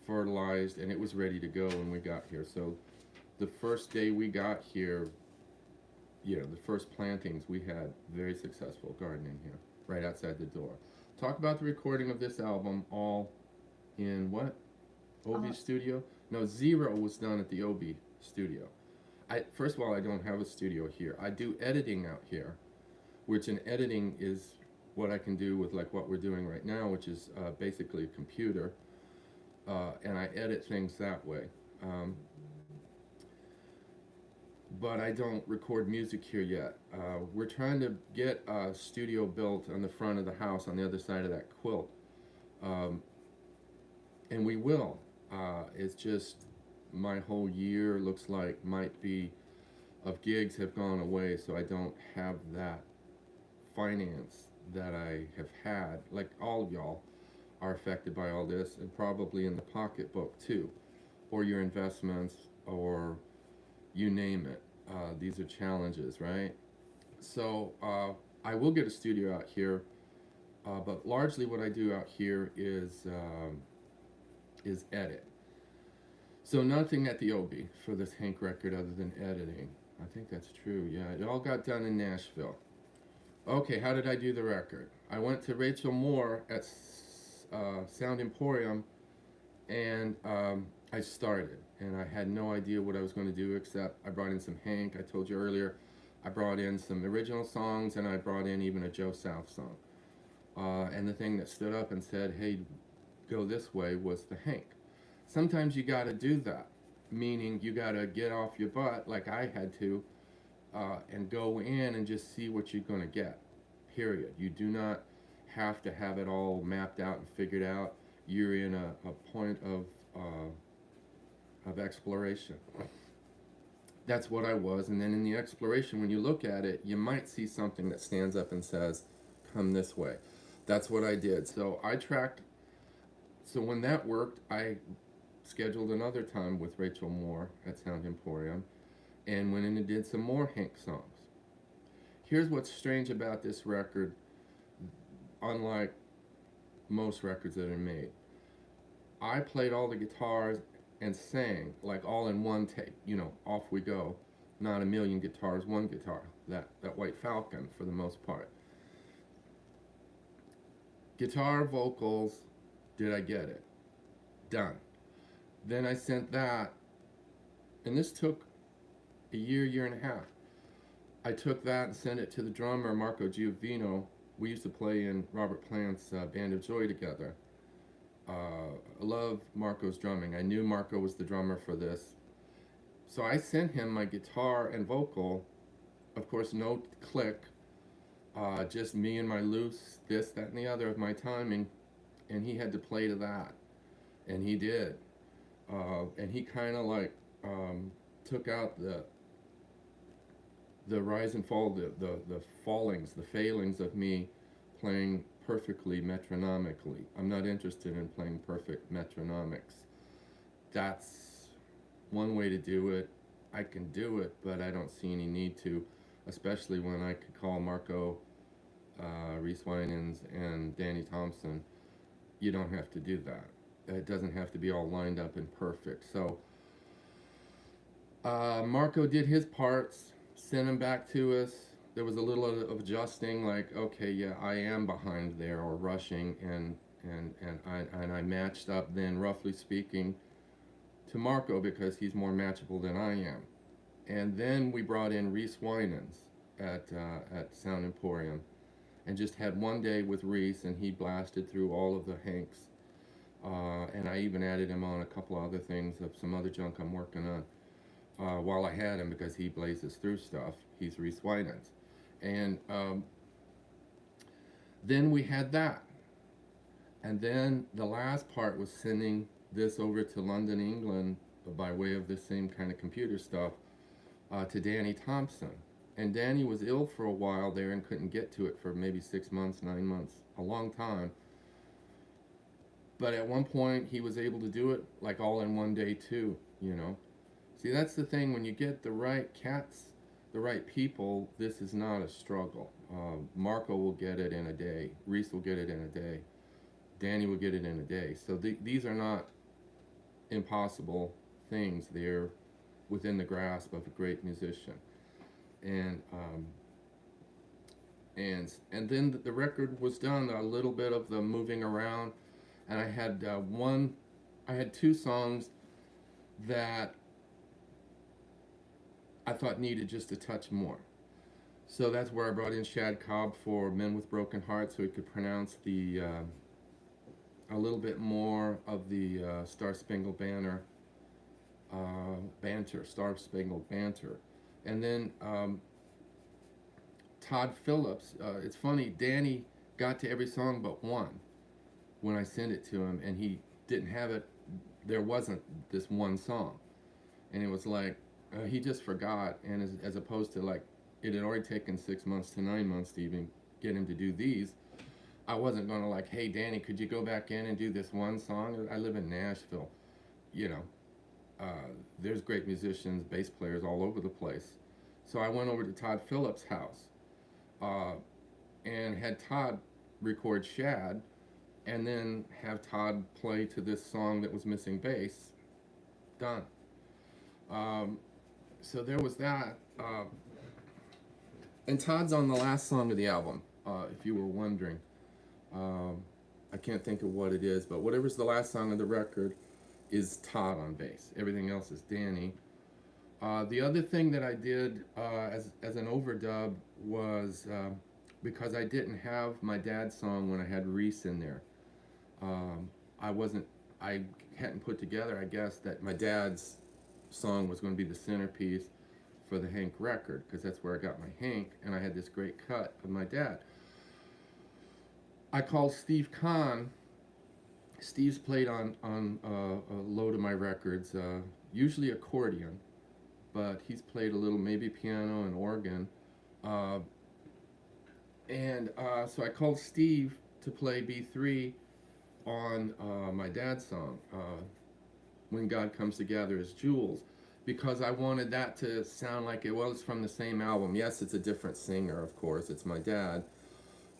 fertilized, and it was ready to go when we got here. So the first day we got here, the first plantings, we had very successful gardening here, right outside the door. Talk about the recording of this album, all in what? Obi studio? No, zero was done at the Obi studio. First of all, I don't have a studio here. I do editing out here, which in editing is what I can do with like what we're doing right now, which is basically a computer, and I edit things that way. But I don't record music here yet. We're trying to get a studio built on the front of the house on the other side of that quilt. And we will. It's just my whole year looks like might be of gigs have gone away, so I don't have that finance that I have had. Like all of y'all are affected by all this, and probably in the pocketbook too, or your investments, or you name it. These are challenges, right? So I will get a studio out here, but largely what I do out here is edit. So nothing at the Obi for this Hank record other than editing. I think that's true. Yeah, it all got done in Nashville. Okay, how did I do the record? I went to Rachel Moore at Sound Emporium, and I started. And I had no idea what I was going to do, except I brought in some Hank. I told you earlier, I brought in some original songs, and I brought in even a Joe South song. And the thing that stood up and said, hey, go this way, was the Hank. Sometimes you got to do that, meaning you got to get off your butt, like I had to, and go in and just see what you're going to get, period. You do not have to have it all mapped out and figured out. You're in a point of exploration. That's what I was. And then in the exploration, when you look at it, you might see something that stands up and says, come this way. That's what I did. So I tracked. So when that worked, I scheduled another time with Rachel Moore at Sound Emporium and went in and did some more Hank songs. Here's what's strange about this record, unlike most records that are made. I played all the guitars and sang, like all in one take, off we go. Not a million guitars, one guitar, that White Falcon for the most part. Guitar, vocals, did I get it? Done. Then I sent that, and this took a year and a half. I took that and sent it to the drummer, Marco Giovino. We used to play in Robert Plant's Band of Joy together. I love Marco's drumming. I knew Marco was the drummer for this. So I sent him my guitar and vocal, of course no click, just me and my loose, this, that, and the other of my timing, and he had to play to that. And he did. And he kind of like took out the rise and fall, the fallings, the failings of me playing perfectly metronomically. I'm not interested in playing perfect metronomics. That's one way to do it. I can do it, but I don't see any need to, especially when I could call Marco, Reese Winans, and Danny Thompson. You don't have to do that. It doesn't have to be all lined up and perfect. So Marco did his parts, sent them back to us. There was a little of adjusting, like, okay, yeah, I am behind there or rushing, and I matched up then, roughly speaking, to Marco because he's more matchable than I am. And then we brought in Reese Winans at Sound Emporium and just had one day with Reese, and he blasted through all of the Hanks. And I even added him on a couple of other things of some other junk I'm working on while I had him because he blazes through stuff. He's Reese Winans. And then we had that. And then the last part was sending this over to London, England, by way of this same kind of computer stuff, to Danny Thompson. And Danny was ill for a while there and couldn't get to it for maybe 6 months, 9 months, a long time. But at one point, he was able to do it like all in one day too, you know. See, that's the thing. When you get the right cats, the right people, this is not a struggle. Marco will get it in a day. Reese will get it in a day. Danny will get it in a day. So these are not impossible things. They're within the grasp of a great musician. And then the record was done. A little bit of the moving around, and I had two songs that I thought needed just a touch more. So that's where I brought in Shad Cobb for Men with Broken Hearts, so he could pronounce the a little bit more of the Star Spangled Banner banter, Star Spangled Banter. And then Todd Phillips, it's funny, Danny got to every song but one when I sent it to him, and he didn't have it, there wasn't this one song. And it was like, he just forgot, and as opposed to like, it had already taken 6 months to 9 months to even get him to do these. I wasn't going to like, hey, Danny, could you go back in and do this one song? I live in Nashville. You know, there's great musicians, bass players all over the place. So I went over to Todd Phillips' house and had Todd record Shad and then have Todd play to this song that was missing bass. Done. So there was that. And Todd's on the last song of the album, if you were wondering. I can't think of what it is, but whatever's the last song of the record is Todd on bass. Everything else is Danny. The other thing that I did as an overdub was because I didn't have my dad's song when I had Reese in there. I hadn't put together, I guess, that my dad's song was going to be the centerpiece for the Hank record, because that's where I got my Hank, and I had this great cut of my dad. I called Steve Kahn. Steve's played on a load of my records, usually accordion, but he's played a little, maybe piano and organ. So I called Steve to play B3 on my dad's song, When God Comes to Gather His Jewels, because I wanted that to sound like it was from the same album. Yes, it's a different singer, of course, it's my dad,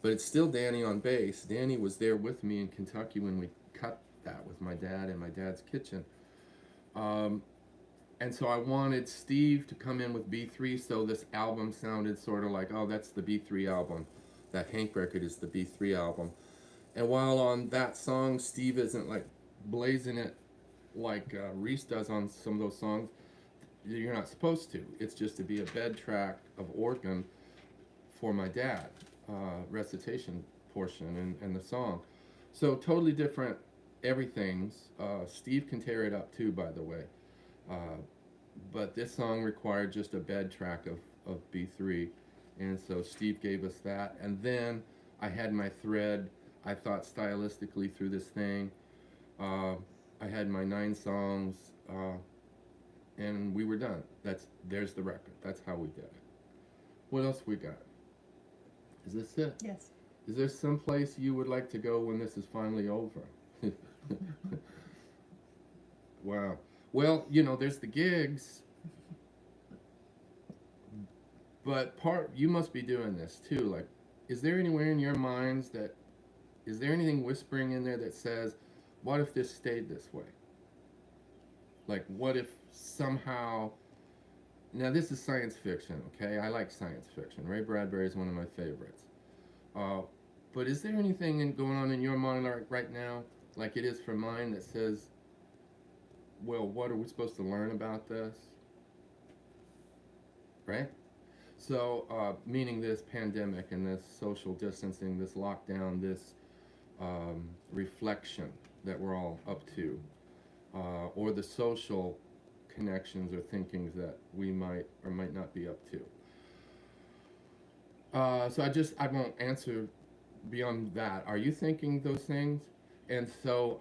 but it's still Danny on bass. Danny was there with me in Kentucky when we cut that with my dad in my dad's kitchen. And so I wanted Steve to come in with B3, so this album sounded sort of like, oh, that's the B3 album. That Hank record is the B3 album. And while on that song, Steve isn't like blazing it like Reese does on some of those songs, you're not supposed to. It's just to be a bed track of organ for my dad, recitation portion and the song. So totally different everything's. Steve can tear it up too, by the way. But this song required just a bed track of B3. And so Steve gave us that. And then I had my thread, I thought stylistically through this thing. I had my 9 songs, and we were done. There's the record. That's how we did it. What else we got? Is this it? Yes. Is there some place you would like to go when this is finally over? Wow. Well, there's the gigs, but you must be doing this too. Like, is there anywhere in your minds is there anything whispering in there that says, what if this stayed this way? Like, what if somehow, now this is science fiction, okay? I like science fiction. Ray Bradbury is one of my favorites. But is there anything going on in your mind right now, like it is for mine, that says, well, what are we supposed to learn about this? Right? So, meaning this pandemic and this social distancing, this lockdown, this reflection that we're all up to, or the social connections or thinkings that we might or might not be up to. So I won't answer beyond that. Are you thinking those things? And so,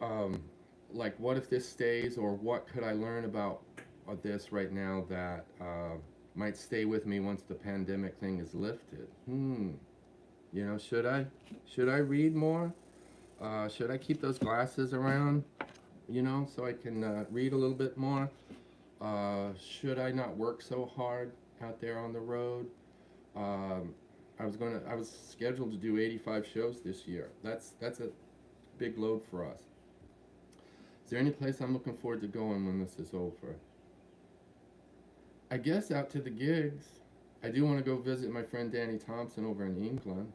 like, what if this stays, or what could I learn about this right now that might stay with me once the pandemic thing is lifted? You know, should I read more? Should I keep those glasses around? You know, so I can read a little bit more. Should I not work so hard out there on the road? Um, I was scheduled to do 85 shows this year. That's a big load for us. Is there any place I'm looking forward to going when this is over? I guess out to the gigs. I do want to go visit my friend Danny Thompson over in England.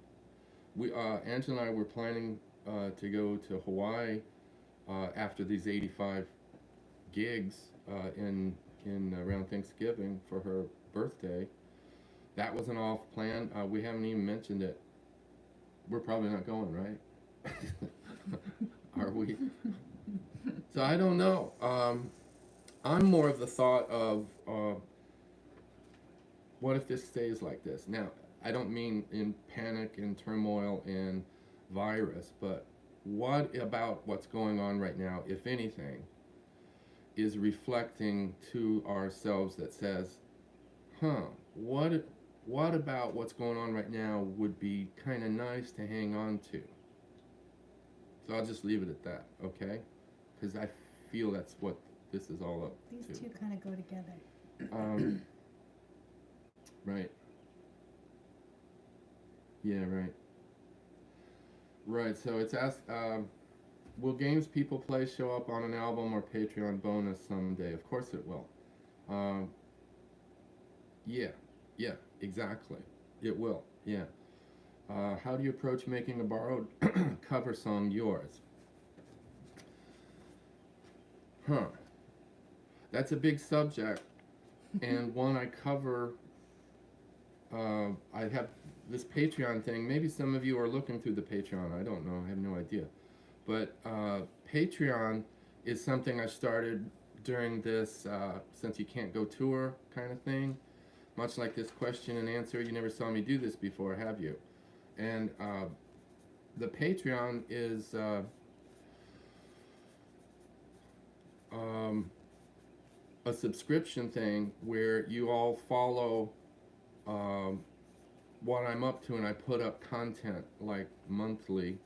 Angela and I were planning to go to Hawaii after these 85 gigs in around Thanksgiving for her birthday. That wasn't off plan. We haven't even mentioned it. We're probably not going, right? Are we? So I don't know. I'm more of the thought of what if this stays like this? Now, I don't mean in panic and turmoil and virus, but what about what's going on right now, if anything, is reflecting to ourselves that says, what about what's going on right now would be kind of nice to hang on to? So I'll just leave it at that, okay? Because I feel that's what this is all up These to. two kind of go together. Right. Yeah, right. Right, so it's asked, will games people play show up on an album or Patreon bonus someday? Of course it will. Um, yeah, yeah, exactly. It will, yeah. How do you approach making a borrowed cover song yours? That's a big subject, and one I cover. I have this Patreon thing. Maybe some of you are looking through the Patreon. I don't know. I have no idea. But Patreon is something I started during this since you can't go tour kind of thing. Much like this question and answer, you never saw me do this before, have you? And the Patreon is a subscription thing where you all follow what I'm up to, and I put up content like monthly.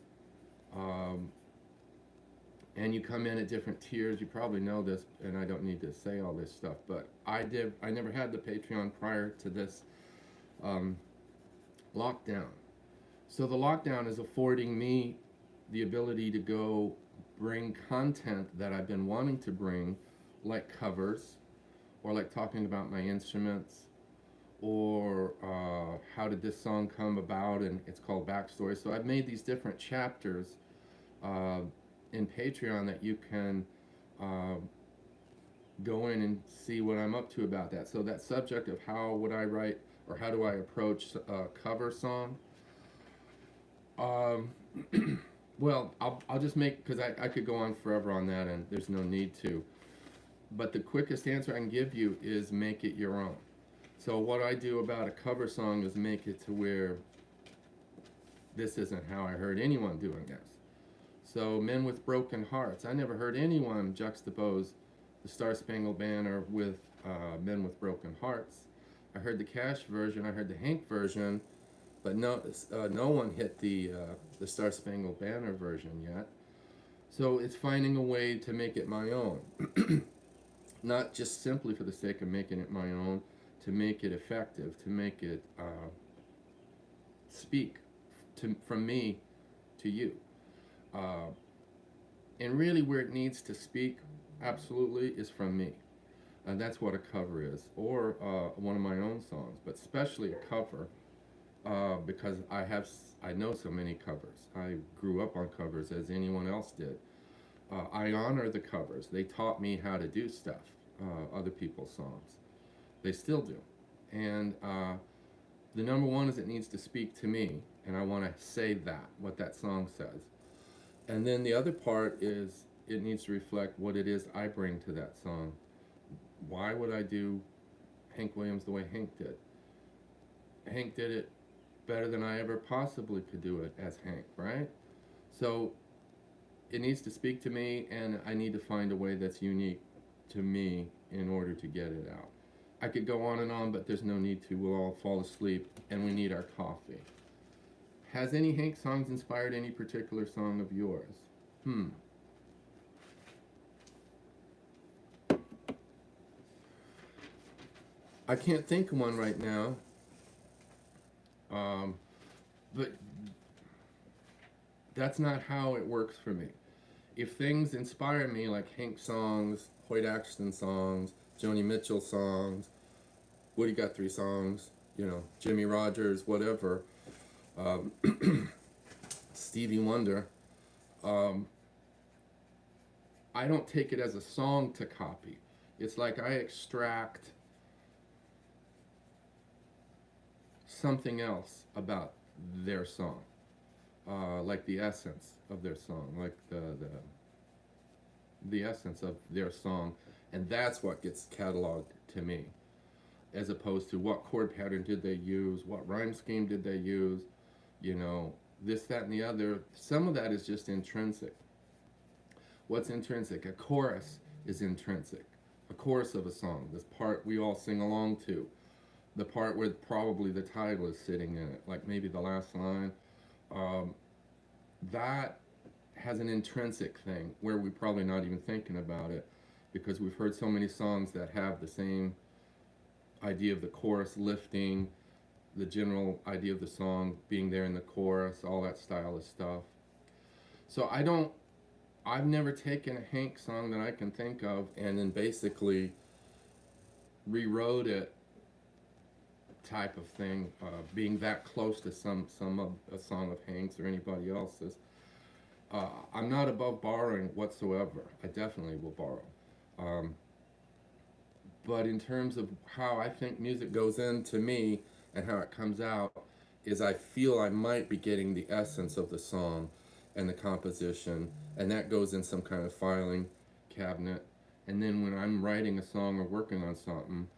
And you come in at different tiers. You probably know this, and I don't need to say all this stuff, but I never had the Patreon prior to this lockdown. So the lockdown is affording me the ability to go bring content that I've been wanting to bring, like covers, or like talking about my instruments, or how did this song come about, and it's called Backstory. So I've made these different chapters in Patreon that you can go in and see what I'm up to about that. So that subject of how would I write, or how do I approach a cover song? Well, I'll just make, because I could go on forever on that, and there's no need to. But the quickest answer I can give you is make it your own. So what I do about a cover song is make it to where this isn't how I heard anyone doing this. So Men with Broken Hearts, I never heard anyone juxtapose the Star Spangled Banner with Men with Broken Hearts. I heard the Cash version, I heard the Hank version, but no one hit the Star Spangled Banner version yet. So it's finding a way to make it my own. Not just simply for the sake of making it my own, to make it effective, to make it speak from me to you. And really where it needs to speak, absolutely, is from me. And that's what a cover is, or one of my own songs, but especially a cover, because I know so many covers. I grew up on covers as anyone else did. I honor the covers. They taught me how to do stuff, other people's songs. They still do. And the number one is it needs to speak to me, and I want to say that, what that song says. And then the other part is it needs to reflect what it is I bring to that song. Why would I do Hank Williams the way Hank did? Hank did it better than I ever possibly could do it as Hank, right? So it needs to speak to me, and I need to find a way that's unique to me in order to get it out. I could go on and on, but there's no need to. We'll all fall asleep, and we need our coffee. Has any Hank songs inspired any particular song of yours? I can't think of one right now, but that's not how it works for me. If things inspire me, like Hank songs, Hoyt Axton songs, Joni Mitchell songs, Woody Guthrie songs, Jimmy Rogers, whatever, um, Stevie Wonder, I don't take it as a song to copy. It's like I extract something else about their song, like the essence of their song, like the essence of their song, and that's what gets cataloged to me, as opposed to what chord pattern did they use, what rhyme scheme did they use, this, that, and the other. Some of that is just intrinsic. What's intrinsic? A chorus is intrinsic. A chorus of a song, this part we all sing along to, the part where probably the title is sitting in it, like maybe the last line, that has an intrinsic thing where we're probably not even thinking about it, because we've heard so many songs that have the same idea of the chorus lifting, the general idea of the song being there in the chorus, all that style of stuff. So I've never taken a Hank song that I can think of and then basically rewrote it, type of thing, being that close to some of a song of Hank's or anybody else's. I'm not above borrowing whatsoever. I definitely will borrow. But in terms of how I think music goes into me and how it comes out, is I feel I might be getting the essence of the song and the composition, and that goes in some kind of filing cabinet. And then when I'm writing a song or working on something,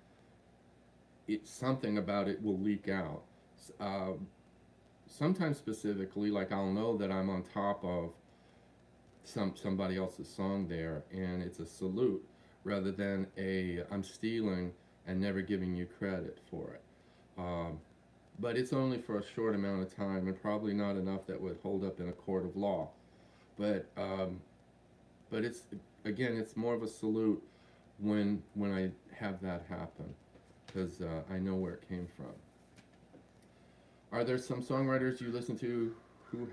something about it will leak out. Sometimes specifically, like I'll know that I'm on top of somebody else's song there, and it's a salute rather than I'm stealing and never giving you credit for it. But it's only for a short amount of time, and probably not enough that would hold up in a court of law. But it's, again, it's more of a salute when I have that happen, because I know where it came from. Are there some songwriters you listen to who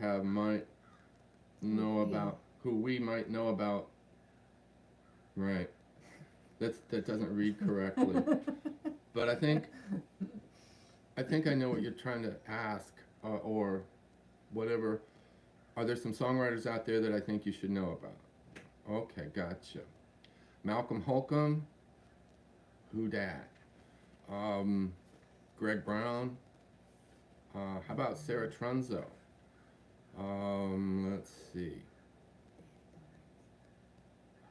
we might know about? Right. That doesn't read correctly. But I think I know what you're trying to ask, or whatever. Are there some songwriters out there that I think you should know about? Okay, gotcha. Malcolm Holcomb, who dat? Greg Brown. How about Sarah Trunzo? Let's see.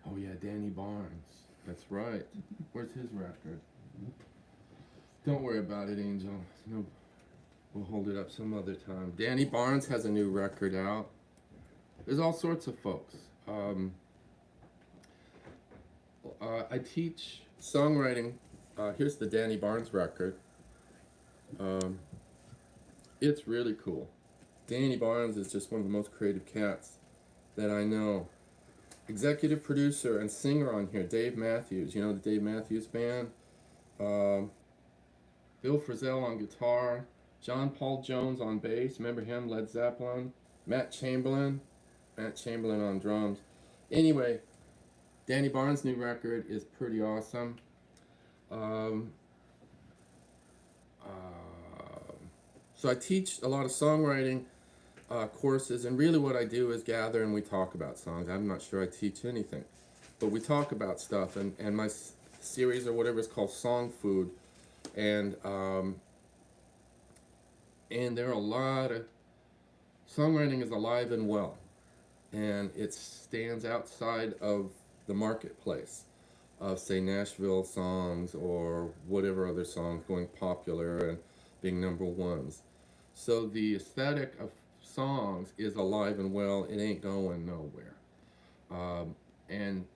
Oh yeah, Danny Barnes. That's right. Where's his record? Don't worry about it, Angel. No, we'll hold it up some other time. Danny Barnes has a new record out. There's all sorts of folks. I teach songwriting. Here's the Danny Barnes record. It's really cool. Danny Barnes is just one of the most creative cats that I know. Executive producer and singer on here, Dave Matthews. You know the Dave Matthews Band? Bill Frisell on guitar. John Paul Jones on bass. Remember him? Led Zeppelin. Matt Chamberlain on drums. Anyway, Danny Barnes' new record is pretty awesome. So I teach a lot of songwriting, courses, and really what I do is gather and we talk about songs. I'm not sure I teach anything, but we talk about stuff. And my series or whatever is called Song Food, and there are a lot of songwriting is alive and well, and it stands outside of the marketplace of, say, Nashville songs or whatever other songs going popular and being number ones. So the aesthetic of songs is alive and well. It ain't going nowhere. And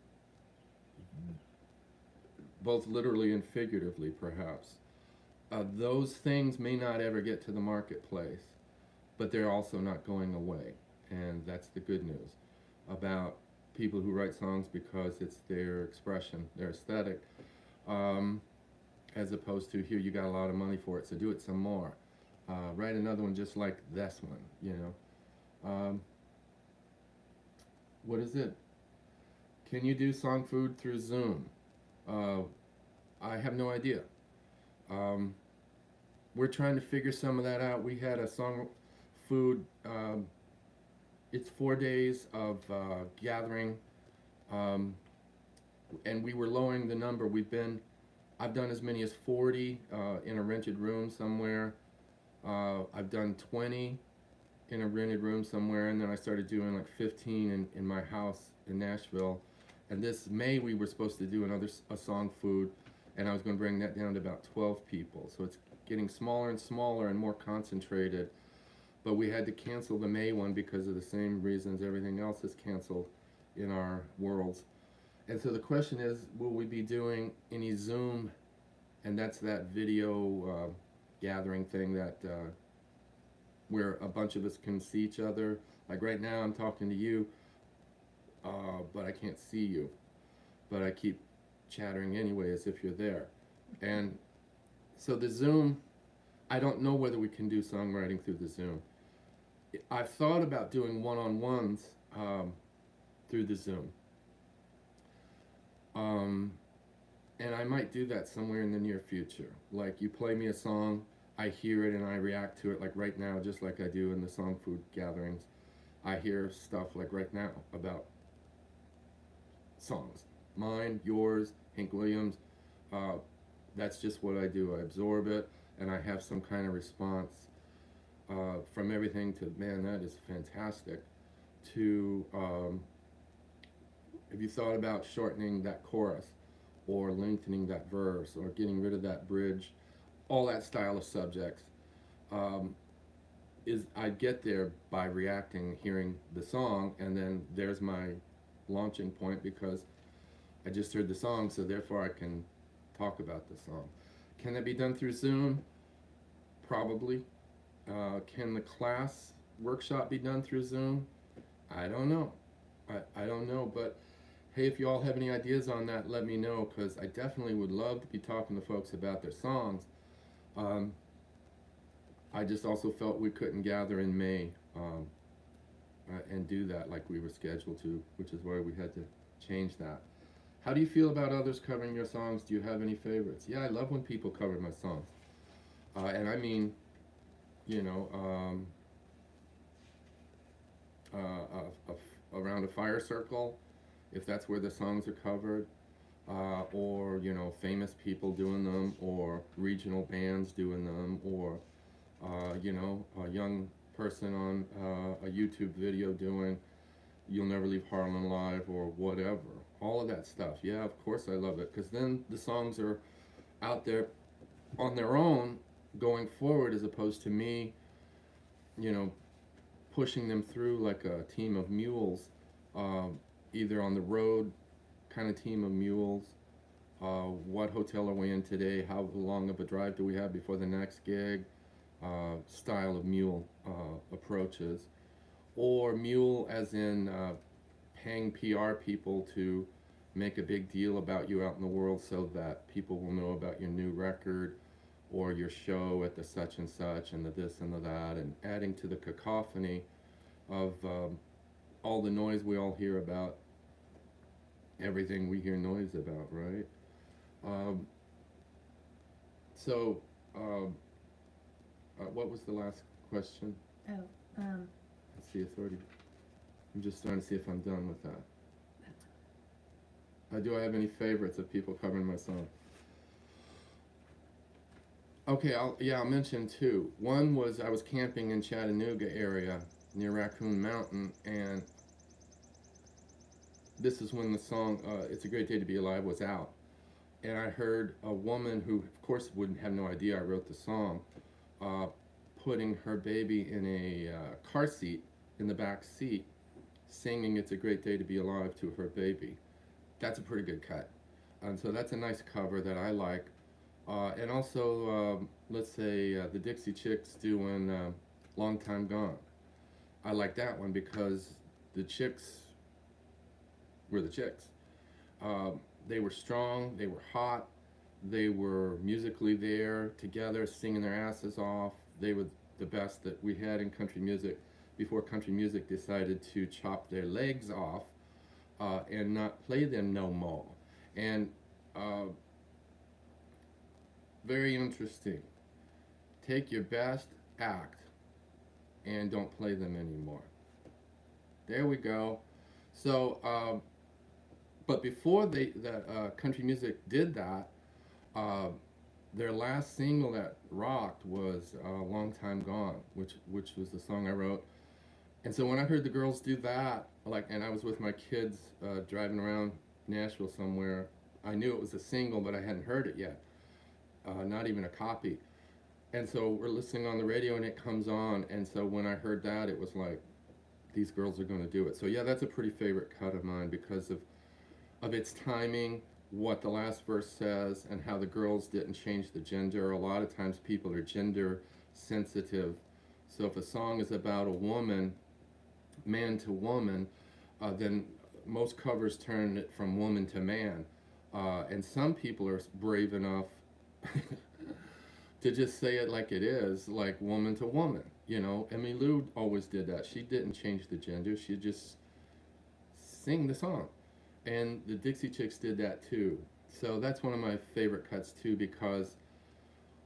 both literally and figuratively, perhaps. Those things may not ever get to the marketplace, but they're also not going away. And that's the good news about people who write songs, because it's their expression, their aesthetic, as opposed to, here, you got a lot of money for it, so do it some more. Write another one just like this one, you know. What is it? Can you do Song Food through Zoom? I have no idea. We're trying to figure some of that out. We had a Song Food, it's 4 days of gathering, and we were lowering the number. I've done as many as 40 in a rented room somewhere. I've done 20 in a rented room somewhere, and then I started doing like 15 in my house in Nashville. And this May we were supposed to do a Song Food, and I was going to bring that down to about 12 people. So it's getting smaller and smaller and more concentrated. But we had to cancel the May one because of the same reasons everything else is canceled in our worlds. And so the question is, will we be doing any Zoom? And that's that video gathering thing that where a bunch of us can see each other. Like right now I'm talking to you, but I can't see you. But I keep chattering anyway as if you're there. And so the Zoom, I don't know whether we can do songwriting through the Zoom. I've thought about doing one-on-ones through the Zoom. And I might do that somewhere in the near future. Like, you play me a song, I hear it and I react to it, like right now, just like I do in the Song Food gatherings. I hear stuff like right now about songs. Mine, yours, Hank Williams. That's just what I do. I absorb it and I have some kind of response from everything to, man, that is fantastic, to have you thought about shortening that chorus or lengthening that verse or getting rid of that bridge? All that style of subjects is, I get there by reacting, hearing the song, and then there's my launching point because I just heard the song, so therefore I can talk about the song. Can that be done through Zoom? Probably. Can the class workshop be done through Zoom? I don't know. I don't know, but hey, if you all have any ideas on that, let me know, because I definitely would love to be talking to folks about their songs. I just also felt we couldn't gather in May and do that like we were scheduled to, which is why we had to change that. How do you feel about others covering your songs? Do you have any favorites? Yeah, I love when people cover my songs. And I mean, you know, around a fire circle, if that's where the songs are covered, or, you know, famous people doing them, or regional bands doing them, or, you know, a young person on a YouTube video doing You'll Never Leave Harlan Alive, or whatever. All of that stuff. Yeah, of course I love it, because then the songs are out there on their own going forward, as opposed to me, you know, pushing them through like a team of mules, either on the road kind of team of mules. What hotel are we in today? How long of a drive do we have before the next gig? Style of mule approaches. Or mule as in paying PR people to make a big deal about you out in the world so that people will know about your new record or your show at the such and such and the this and the that, and adding to the cacophony of all the noise we all hear about everything we hear noise about, right? What was the last question? Oh, Let's see, authority. I'm just trying to see if I'm done with that. Do I have any favorites of people covering my song? Okay, I'll mention two. One was I was camping in Chattanooga area near Raccoon Mountain, and this is when the song "It's a Great Day to Be Alive" was out, and I heard a woman who, of course, wouldn't have no idea I wrote the song, uh, putting her baby in a car seat in the back seat, singing "It's a Great Day to Be Alive" to her baby. That's a pretty good cut, and so that's a nice cover that I like. And also, let's say the Dixie Chicks doing "Long Time Gone." I like that one because the Chicks were the Chicks. They were strong, they were hot, they were musically there together, singing their asses off. They were the best that we had in country music before country music decided to chop their legs off and not play them no more. And very interesting. Take your best act and don't play them anymore. There we go. So, but before country music did that, their last single that rocked was "Long Time Gone," which was the song I wrote. And so when I heard the girls do that, and I was with my kids driving around Nashville somewhere, I knew it was a single, but I hadn't heard it yet, not even a copy. And so we're listening on the radio, and it comes on. And so when I heard that, it was like, these girls are going to do it. So yeah, that's a pretty favorite cut of mine because of its timing, what the last verse says, and how the girls didn't change the gender. A lot of times people are gender sensitive. So if a song is about a woman, man to woman, then most covers turn it from woman to man. And some people are brave enough to just say it like it is, like woman to woman. You know, Emmylou always did that. She didn't change the gender. She just sing the song. And the Dixie Chicks did that too. So that's one of my favorite cuts too because,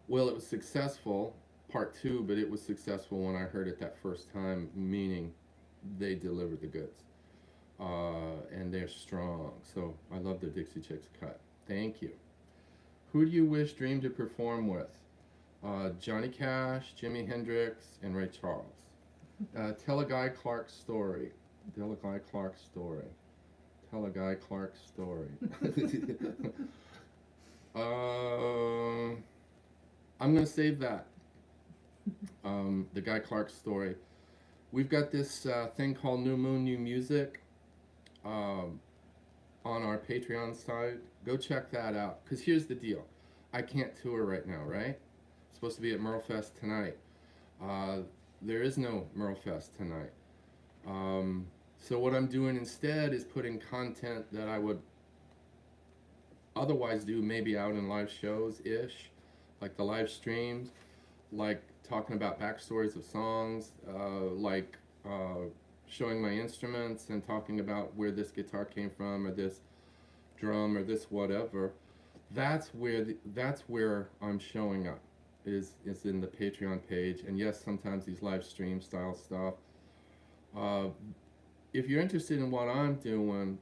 well, it was successful, part two, but it was successful when I heard it that first time, meaning they delivered the goods. And they're strong. So I love the Dixie Chicks cut. Thank you. Who do you wish Dream to perform with? Johnny Cash, Jimi Hendrix, and Ray Charles. Tell a Guy Clark story. Tell a Guy Clark story. Tell a Guy Clark story. I'm going to save that. The Guy Clark story. We've got this thing called New Moon, New Music on our Patreon site. Go check that out. Because here's the deal. I can't tour right now, right? Supposed to be at Merlefest tonight. There is no Merlefest tonight. So what I'm doing instead is putting content that I would otherwise do maybe out in live shows-ish, like the live streams, like talking about backstories of songs, like showing my instruments and talking about where this guitar came from or this drum or this whatever. That's where I'm showing up. Is in the Patreon page, and yes, sometimes these live stream style stuff. If you're interested in what I'm doing,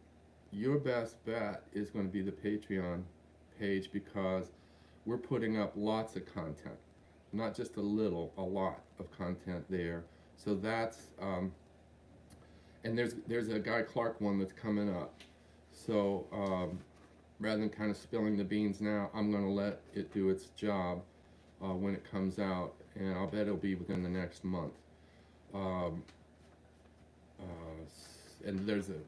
your best bet is going to be the Patreon page because we're putting up lots of content, not just a little, a lot of content there. So that's and there's a Guy Clark one that's coming up. So rather than kind of spilling the beans now, I'm going to let it do its job. When it comes out, and I'll bet it'll be within the next month. And there's a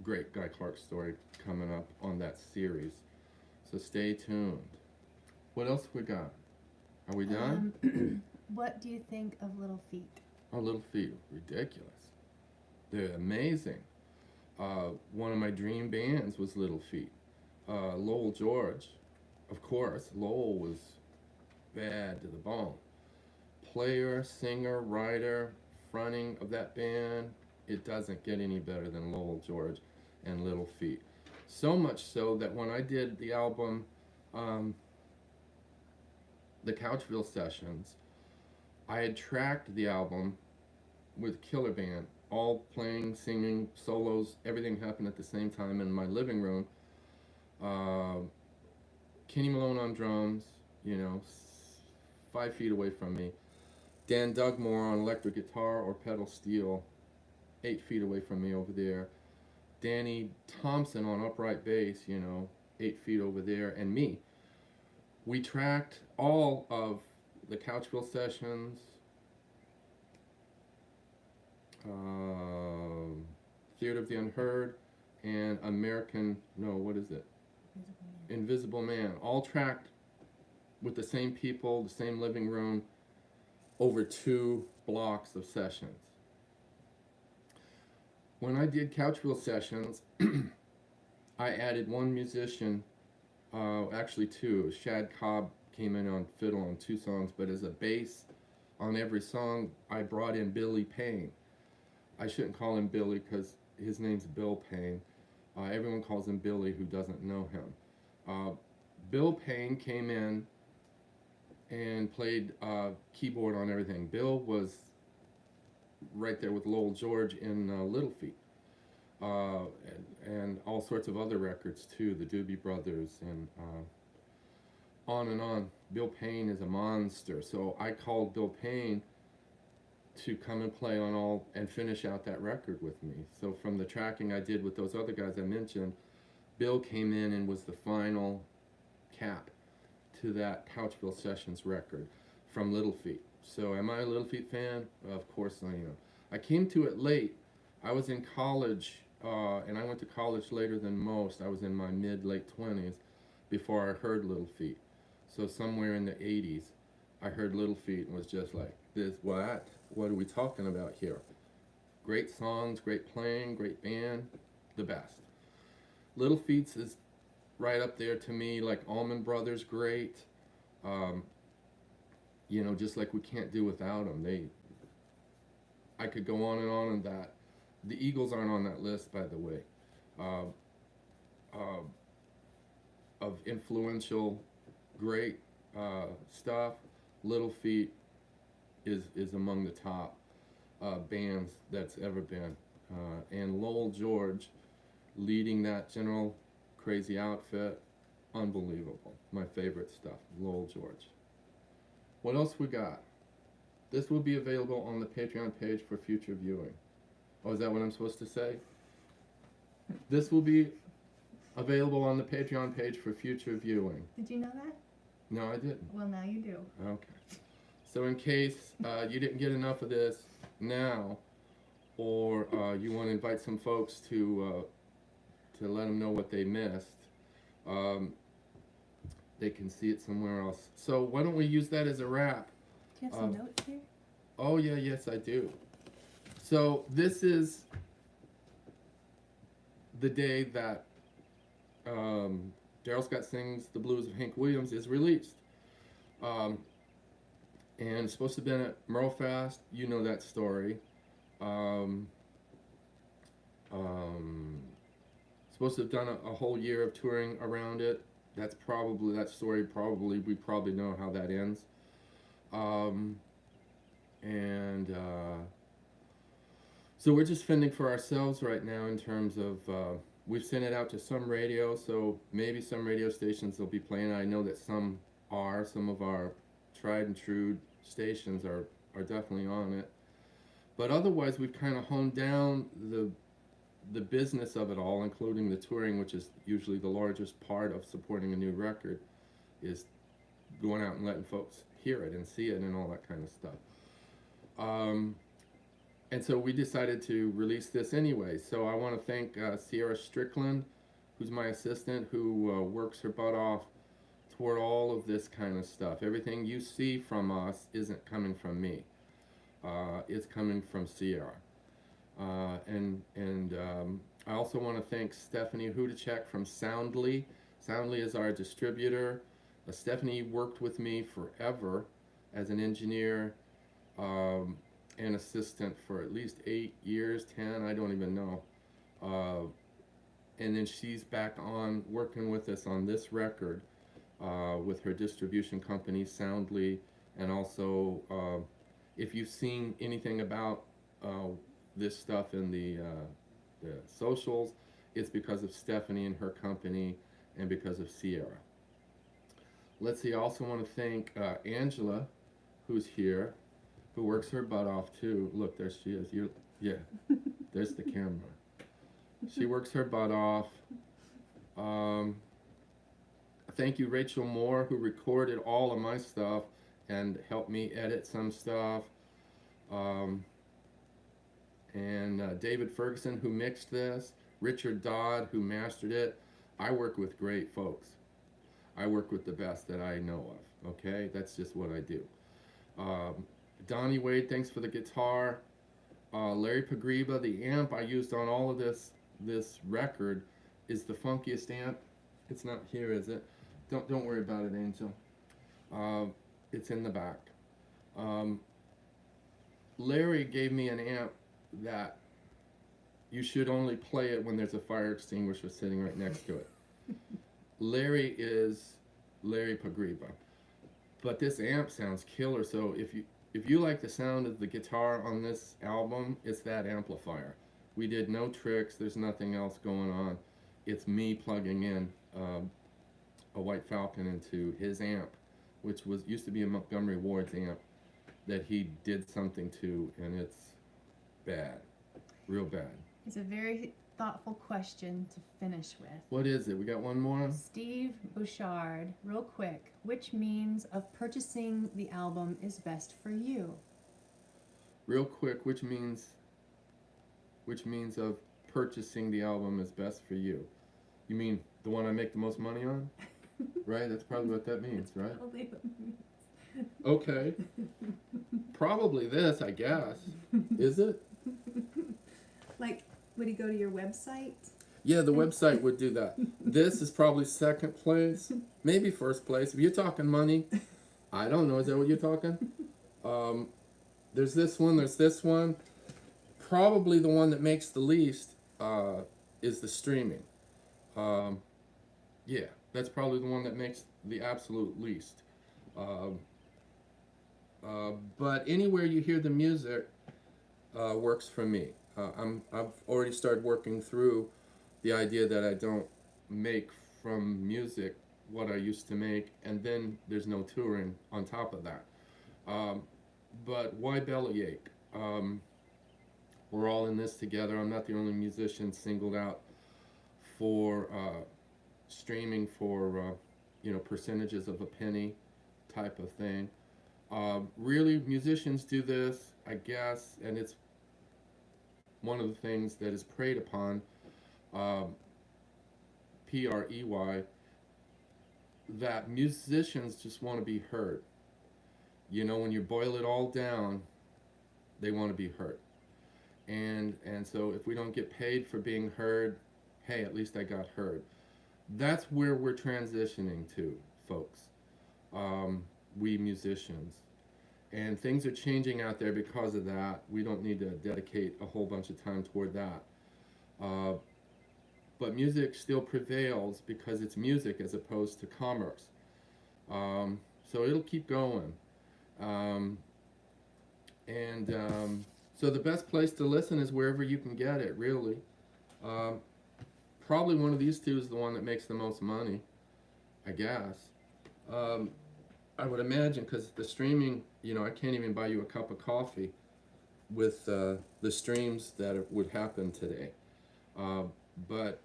great Guy Clark story coming up on that series, so stay tuned. What else we got? Are we done? What do you think of Little Feat? Oh, Little Feat, ridiculous. They're amazing. One of my dream bands was Little Feat. Lowell George, of course. Lowell was bad to the bone. Player, singer, writer, fronting of that band, it doesn't get any better than Lowell George and Little Feat. So much so that when I did the album, the Couchville Sessions, I had tracked the album with Killer Band, all playing, singing, solos, everything happened at the same time in my living room. Uh, Kenny Malone on drums, you know, 5 feet away from me. Dan Dugmore on electric guitar or pedal steel, 8 feet away from me over there. Danny Thompson on upright bass, you know, 8 feet over there, and me. We tracked all of the Couchville sessions, Theater of the Unheard, and what is it? Invisible Man. All tracked with the same people, the same living room, over 2 blocks of sessions. When I did Couchville sessions, I added one musician, actually 2. Shad Cobb came in on fiddle on 2 songs, but as a bass on every song, I brought in Billy Payne. I shouldn't call him Billy because his name's Bill Payne. Everyone calls him Billy who doesn't know him. Bill Payne came in and played keyboard on everything. Bill was right there with Lowell George in Little Feat, and all sorts of other records too, the Doobie Brothers, and on and on. Bill Payne is a monster, so I called Bill Payne to come and play on all and finish out that record with me. So from the tracking I did with those other guys I mentioned, Bill came in and was the final cap to that Couchville Sessions record from Little Feat. So am I a Little Feat fan? Of course I am. I came to it late. I was in college, and I went to college later than most. I was in my late 20s before I heard Little Feat. So somewhere in the 80s, I heard Little Feat and was just like, what are we talking about here? Great songs, great playing, great band, the best. Little Feats is right up there to me, like Allman Brothers, great. You know, just like we can't do without them. I could go on and that. The Eagles aren't on that list, by the way, of influential, great stuff. Little Feat is among the top bands that's ever been. And Lowell George leading that general crazy outfit, unbelievable. My favorite stuff, Lowell George. What else we got? This will be available on the Patreon page for future viewing. Oh, is that what I'm supposed to say? This will be available on the Patreon page for future viewing. Did you know that? No, I didn't. Well, now you do. Okay. So in case you didn't get enough of this now, or you want to invite some folks to let them know what they missed, they can see it somewhere else. So why don't we use that as a wrap? Do you have some notes here? Oh yeah, yes I do. So this is the day that Darrell Scott Sings the Blues of Hank Williams is released. And it's supposed to have been at Merlefest. You know that story. Supposed to have done a whole year of touring around it. That story we probably know how that ends. So we're just fending for ourselves right now in terms of, we've sent it out to some radio, so maybe some radio stations will be playing it. I know that some of our tried and true stations are definitely on it. But otherwise, we've kind of honed down the business of it all, including the touring, which is usually the largest part of supporting a new record, is going out and letting folks hear it and see it and all that kind of stuff. And so we decided to release this anyway. So I want to thank Sierra Strickland, who's my assistant, who works her butt off toward all of this kind of stuff. Everything you see from us isn't coming from me. It's coming from Sierra. And I also want to thank Stephanie Hudacek from Soundly. Soundly is our distributor. Stephanie worked with me forever as an engineer and assistant for at least 8 years, 10, I don't even know. And then she's back on working with us on this record with her distribution company, Soundly. And also, if you've seen anything about this stuff in the socials, it's because of Stephanie and her company and because of Sierra. Let's see, I also want to thank Angela, who's here, who works her butt off too. Look, there she is. Yeah, there's the camera. She works her butt off. Thank you, Rachel Moore, who recorded all of my stuff and helped me edit some stuff. And David Ferguson, who mixed this. Richard Dodd, who mastered it. I work with great folks. I work with the best that I know of, okay? That's just what I do. Donnie Wade, thanks for the guitar. Larry Pagriba, the amp I used on all of this record is the funkiest amp. It's not here, is it? Don't worry about it, Angel. It's in the back. Larry gave me an amp that you should only play it when there's a fire extinguisher sitting right next to it. Larry is Larry Pagriba, but this amp sounds killer. So if you like the sound of the guitar on this album, it's that amplifier. We did no tricks. There's nothing else going on. It's me plugging in a White Falcon into his amp, which used to be a Montgomery Ward's amp that he did something to, and it's bad, real bad. It's a very thoughtful question to finish with. What is it? We got one more? Steve Bouchard, real quick, which means of purchasing the album is best for you? Real quick, which means of purchasing the album is best for you? You mean the one I make the most money on? Right? That's probably what that means, right? Probably what it means. Okay. Probably this, I guess. Is it? Like, would he go to your website? Yeah, the website would do that. This is probably second place, maybe first place. If you're talking money, I don't know. Is that what you're talking? There's this one. There's this one. Probably the one that makes the least is the streaming. Yeah, that's probably the one that makes the absolute least. But anywhere you hear the music works for me. I've already started working through the idea that I don't make from music what I used to make, and then there's no touring on top of that. But why bellyache? We're all in this together. I'm not the only musician singled out for streaming for percentages of a penny type of thing. Really, musicians do this, I guess, and it's one of the things that is preyed upon, P-R-E-Y, that musicians just want to be heard. When you boil it all down, they want to be heard. And so if we don't get paid for being heard, hey, at least I got heard. That's where we're transitioning to, folks. We musicians. And things are changing out there because of that. We don't need to dedicate a whole bunch of time toward that. But music still prevails because it's music as opposed to commerce. So it'll keep going. So the best place to listen is wherever you can get it, really. Probably one of these two is the one that makes the most money, I guess. I would imagine, because the streaming, I can't even buy you a cup of coffee with the streams that would happen today. But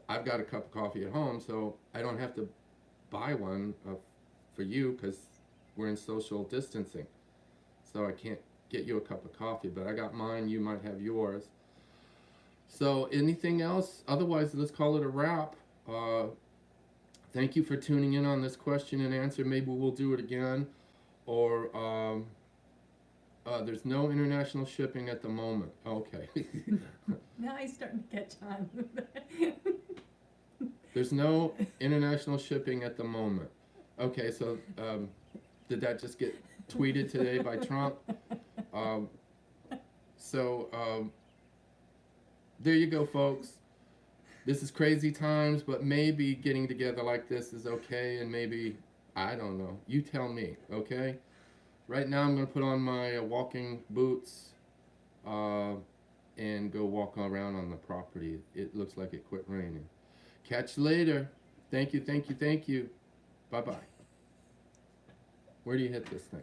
I've got a cup of coffee at home, so I don't have to buy one for you because we're in social distancing. So I can't get you a cup of coffee, but I got mine, you might have yours. So anything else? Otherwise, let's call it a wrap. Thank you for tuning in on this question and answer. Maybe we'll do it again. Or there's no international shipping at the moment. Okay. Now I'm starting to catch on. There's no international shipping at the moment. Okay, so did that just get tweeted today by Trump? There you go, folks. This is crazy times, but maybe getting together like this is okay, and maybe, I don't know. You tell me, okay? Right now I'm going to put on my walking boots and go walk around on the property. It looks like it quit raining. Catch you later. Thank you, thank you, thank you. Bye-bye. Where do you hit this thing?